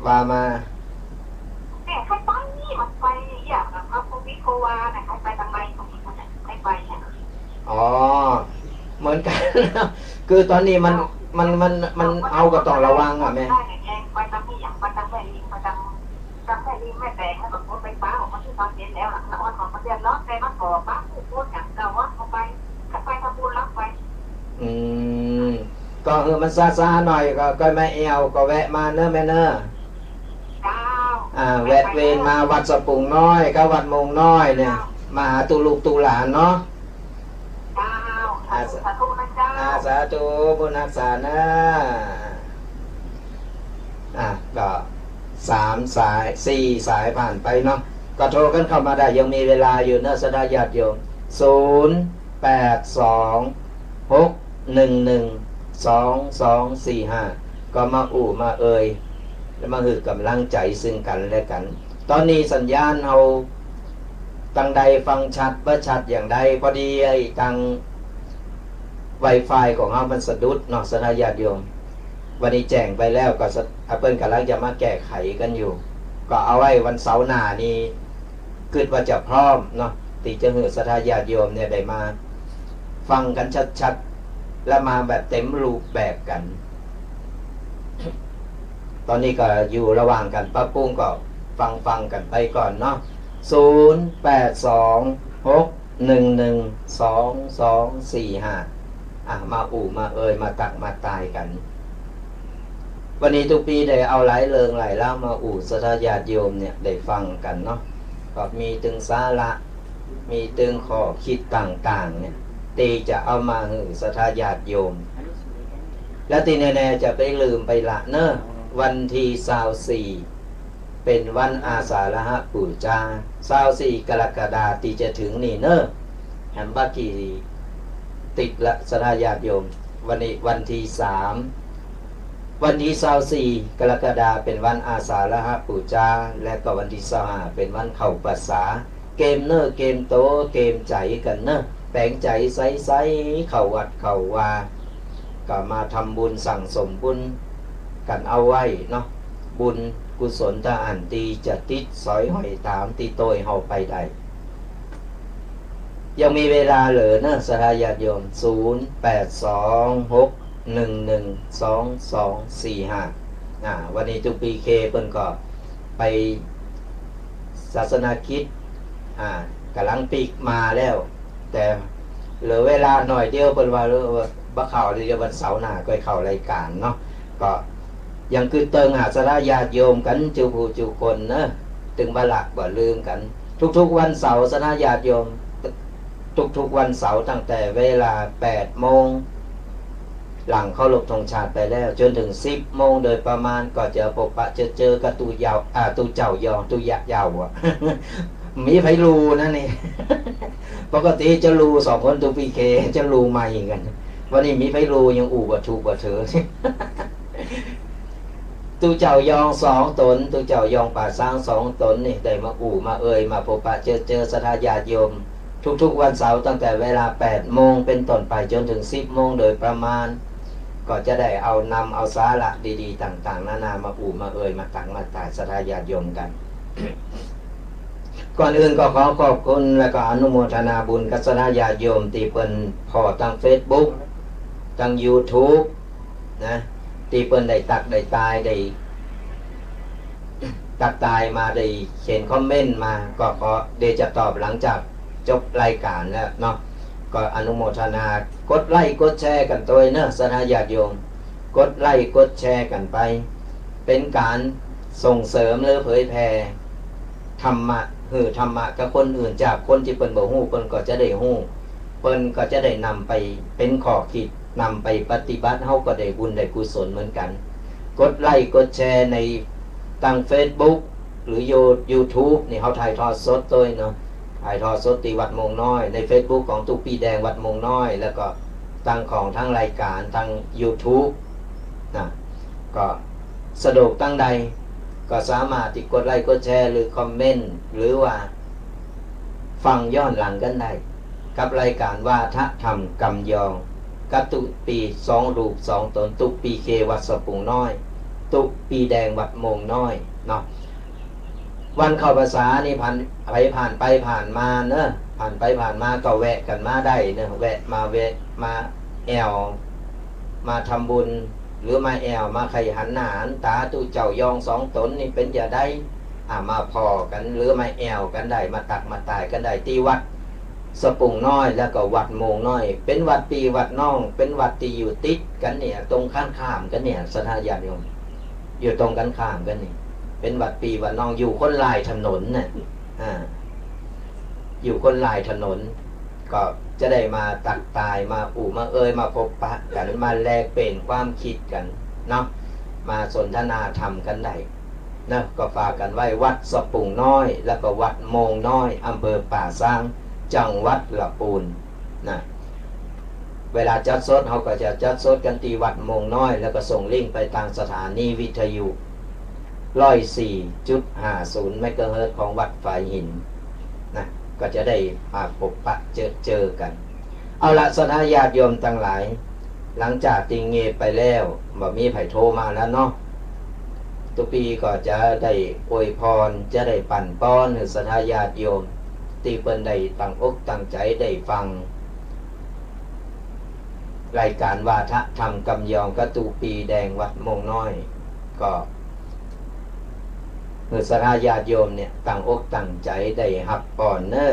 Speaker 1: ว่ามา
Speaker 2: แม่ใครไปนี่มันไปอย่างแบบเขาวิโควาเนี่ยใครไปทำไมของมันใครไปเนี่ย
Speaker 1: เหมือนกันคือตอนนี้มันเอาก็ต้องระวังแม่
Speaker 2: ไปทำที่อย่างไปทำแม่ลิงไปทำแม่ลิงแม่แตงแล้วก็ไปป้าออกมาที่ตอนเย็นแล้วหลังนอนของมันเรียนร้อนใจมันก่อป้าพูดอย่างเราว่าเขาไปทำบุญรับไป
Speaker 1: ก็มันซาหน่อยก็ไม่เอาก็แวะมาเนอะแม่เนอะแวะเวียนมาวัดสปุงน้อยกับวัดมงน้อยเนี่ยมาหาตูลูกตูหลานเนาะสาธุบุญรักษานะก็3 สาย 4 สายผ่านไปเนาะก็โทรกันเข้ามาได้ยังมีเวลาอยู่เนอะศรัทธาญาติโยม0826112245ก็มาอู่มาเอ่ยแล้วมาหือกำลังใจซึ่งกันและกันตอนนี้สัญญาณเราทางใดฟังชัดบ่ชัดอย่างใดพอดีไอ้ทางWi-Fi ของเรามันสะดุดเนาะศรัทธาญาติโยมวันนี้แจ้งไปแล้วก็เปิ้นกำลังจะมาแก้ไขกันอยู่ก็เอาไว้วันเสาร์หน้านี้คิดว่าจะพร้อมเนาะที่จะให้ศรัทธาญาติโยมเนี่ยได้มาฟังกันชัดๆและมาแบบเต็มรูปแบบกันตอนนี้ก็อยู่ระหว่างกันปรับปรุงก็ฟังกันไปก่อนเนาะ0826112245มาอู่มาเอ่ยมาตักมาตายกันวันนี้ทุกปีได้เอาหลายเริงหลายเล่ามาอู่ศรัทธาญาติโยมเนี่ยได้ฟังกันเนาะก็มีตึงสาระมีตึงข้อคิดต่างๆเนี่ยตีจะเอามาให้ศรัทธาญาติโยมและตีแน่ๆจะไปลืมไปละเนอะวันที่24เป็นวันอาสาฬหบูชา24 กรกฎาคมที่จะถึงนี่เนอะ อันบ้ากี่ติดละสถาญาติโยมวันนี้วันที่3วันที่24กรกฎาคมเป็นวันอาสาฬหปูชาและก็วันที่25เป็นวันเข้าพรรษาเกมเนอร์เกมโตเกมใจกันเนอะแปลงใจใสๆเข้าวัดเข้าวาก็มาทำบุญสั่งสมบุญกันเอาไว้เนาะบุญกุศลถ้าอ่านตีจะติดสอยหอยตามตีโตยเฮาไปได้ยังมีเวลาเหลือนะสถาญาติโยม0826112245วันนี้ทุกปีเคเพิ่นก็ไปศาสนาคริสต์กำลังปีกมาแล้ว แต่เหลือเวลาหน่อยเดียวเพิ่นว่าบ่เข้าเดี๋ยววันเสาร์หน้าก็เข้ารายการเนาะก็ยังคือเติงหาสถาญาติโยมกันจูผู้จูคนเนอะตึงบ่หลักบ่ลืมกันทุกๆวันเสาร์สถาญาติโยมทุกวันเสาร์ตั้งแต่เวลา8 โมงหลังเข้าลบธงชาติไปแล้วจนถึง10 โมงโดยประมาณก็จะพบปะเจอกับตูยาวตูเจ้ายองตูยะยาวอ่ะ มีไผรูนะนี่ ปกติจะรู2 คนตูพีเคจะรูใหม่กันวันนี้มีไผรูยังอู่บ่ถูกบ่เถอ ตูเจ้ายอง2 ตนตูเจ้ายองป่าสร้าง2 ตนนี่ได้มาอู่มามาพบปะเจอสถาญาติโยมทุกวันเสาร์ตั้งแต่เวลา8 โมงเป็นต้นไปจนถึง10 โมงโดยประมาณก็จะได้เอาสาระดีๆต่างๆนานามาอู่มามาตักมาตายสถาญาติโยมกัน ก่อนอื่นก็ขอขอบคุณและก็อนุโมทนาบุญกับสถาญาติโยมที่เพิ่นพอตั้ง Facebook ตั้ง YouTube นะที่เพิ่นได้ตักได้ตายได้ตักตายมาได้เขียนคอมเมนต์มาก็ขอเดี๋ยวจะตอบหลังจากจบรายการแล้วเนาะก็อนุโมทนากดไลค์กดแชร์กันตัวเนอะสถาญาติโยมกดไลค์กดแชร์กันไปเป็นการส่งเสริมหรือเผยแผ่ธรรมะธรรมะกับคนอื่นจากคนที่เพิ่นบ่ฮู้เพิ่นก็จะได้ฮู้เพิ่นก็จะได้นำไปเป็นข้อคิดนำไปปฏิบัติเฮาก็ได้บุญได้กุศลเหมือนกันกดไลค์กดแชร์ในทาง Facebook หรือ YouTube นี่เฮาถ่ายทอดสดตัวเนาะถ่ายทอดสดที่วัดมงน้อยใน Facebook ของตุปีแดงวัดมงน้อยแล้วก็ตั้งของทั้งรายการทาง YouTube นะก็สะดวกตั้งใดก็สามารถที่กดไลค์กดแชร์หรือคอมเมนต์หรือว่าฟังย้อนหลังกันได้กับรายการว่าทะธรรมกำยองกับตุปี2 รูป 2 ตนตุปีเควัดสปุงน้อยตุปีแดงวัดมงน้อยเนาะวันเข้าพรรษานี่ผ่านไปผ่านมาเนอะผ่านไปผ่านมาก็แวะกันมาได้เนอะแวะมาแอวมาทำบุญหรือมาแอวมาไข่หันหน้าหันตาตูเจ้ายอง2 ตนนี่เป็นจะได้มาพอกันหรือมาแอวกันได้มาตักมาตายกันได้ที่วัดสปุงน้อยแล้วก็วัดโมงน้อยเป็นวัดปีวัดน้องเป็นวัดที่อยู่ติดกันเนี่ยตรงข้ามกันเนี่ยสถาญาติโยมอยู่ตรงกันข้ามกันนี่เป็นวัดปีวัดน้องอยู่คนลายถนนน่ะอยู่คนลายถนนก็จะได้มาตักตายมาอู่มามาพบปะกันมาแลกเปลี่ยนความคิดกันเนาะมาสนทนาธรรมกันได้นะก็ฝากกันไว้วัดสปุงน้อยแล้วก็วัดโมงน้อยอำเภอป่าซางจังหวัดลำพูนนะเวลาจัดสดเขาก็จะจัดสดกันที่วัดโมงน้อยแล้วก็ส่งลิงก์ไปทางสถานีวิทยุ104.50 เมกะเฮิรตซ์ของวัดฝายหินนะก็จะได้มาพบปะเจอกันเอาละสถาญาติโยมทั้งหลายหลังจากติงเงไปแล้วบ่มีไผโทรมาแล้วเนาะตุปีก็จะได้อวยพรจะได้ปั่นป้อนให้สถาญาติโยมที่เพิ่นได้ตั้งอกตั้งใจได้ฟังรายการวาทะธรรมกำยองกตุปีแดงวัดมงน้อยก็สถาญาติโยมเนี่ยตั้งอกตั้งใจได้รับป้อนเนอ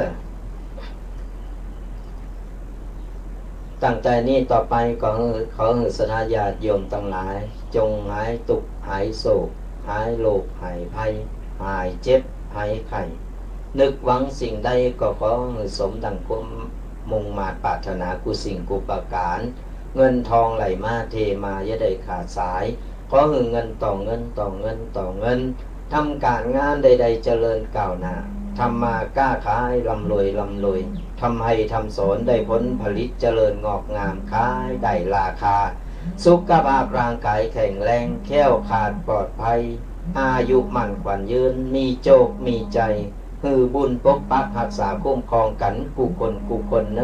Speaker 1: ตั้งใจนี้ต่อไปก็ขอสถาญาติโยมทั้งหลายจงหายทุกข์หายโศกหายโรคหายภัยหายเจ็บหายไข้นึกหวังสิ่งใดก็ขอสมดังความมุ่งมาปรารถนากุสิ่งกุปการเงินทองไหลมาเทมาอย่าได้ขาดสายขอเงินต่อเงินต่อเงินต่อเงินทำการงานใดๆเจริญก้าวหน้าทำมาก้าขายร่ำรวยท ทำให้ทำสนได้ผลผลิตเจริญงอกงามขายได้ราคาสุขภาพร่างกายแข็งแรงแค้วขาดปลอดภัยอายุมั่นขวัญยืนมีโชคมีใจฮือบุญปกปักรักษาคุ้มครองกันกูคนเน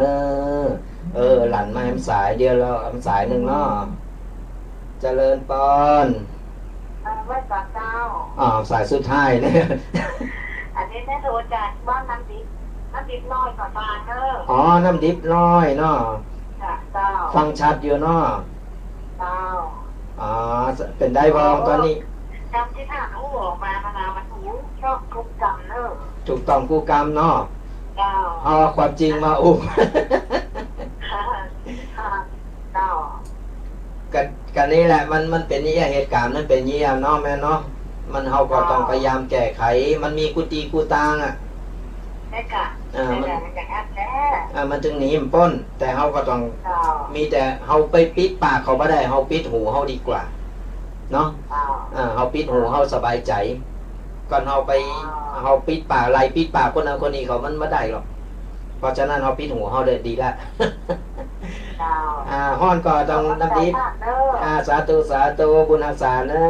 Speaker 1: อหลั่นมาแอมสายเดียวแล้วแอมสายหนึ่งเนาะเจริญปอน
Speaker 2: ไว้ก่อนเจ้า
Speaker 1: สายสุดท้ายเนี่ย
Speaker 2: อันนี้แม่โทรจากบ้านน้ำดิบน้อยก่อนมาเนอ
Speaker 1: น้ำดิบน้อยเนาะ
Speaker 2: เจ้า
Speaker 1: ฟังชัดอยู่เนาะ
Speaker 2: เจ้า
Speaker 1: เป็นได้บองตอนนี้
Speaker 2: จำที่ท่านอู้ออกมาพนามันหูชอบทุกกรรมเนอ
Speaker 1: ถูกต้องกูกรรมเนาะ
Speaker 2: เจ้า
Speaker 1: เอาความจริงมาอุ้ม
Speaker 2: เจ้า
Speaker 1: กันนี้แหละมันเป็นนี่เหตุการณ์มันเป็นยี่ยมเนาะแม่เนาะมันเฮาก็ต้องพยายามแก้ไขมันมีกุฏิกูตาง
Speaker 2: ได้กะมันอย่างนั้นแหละ
Speaker 1: มันจึงหนีมันป้นแต่เฮาก็ต้องมีแต่เฮาไปปิดปากเขาไม่ได้เฮาปิดหูเฮาดีกว่าเนาะเฮาปิดหูเฮาสบายใจก่อนเฮาปิดปากอะไรปิดปากคนนั้นคนนี้เขามันไม่ได้หรอกเพราะฉะนั้นเฮาปิดหูเฮาได้ดีแล้วฮ้อนก็ต้องน้ำดิบสาธุบุญอาสาเนอ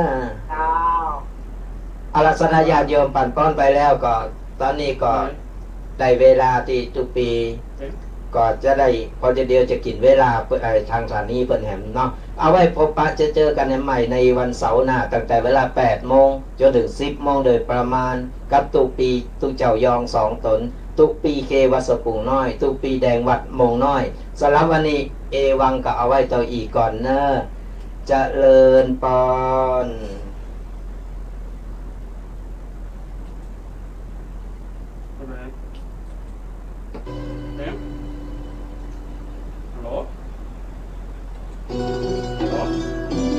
Speaker 1: ะอารัสนาญาติโยมปั่นป้อนไปแล้วก็ตอนนี้ก็ได้เวลาที่ทุกปีก็จะได้พอจะเดียวจะกินเวลาทางสถานีเปิดแหมเนาะเอาไว้พบปะจะเจอกันใหม่ในวันเสาร์หน้าตั้งแต่เวลา8 โมงจนถึง10 โมงโดยประมาณกับตุกปีตุกเจ้ายอง2 ตนตุกปีเควัสปุงน้อยตุกปีแดงวัดมงน้อยสำหรับวันนี้เอวังก็เอาไว้ต่ออีกก่อนเนอะเจริญปอน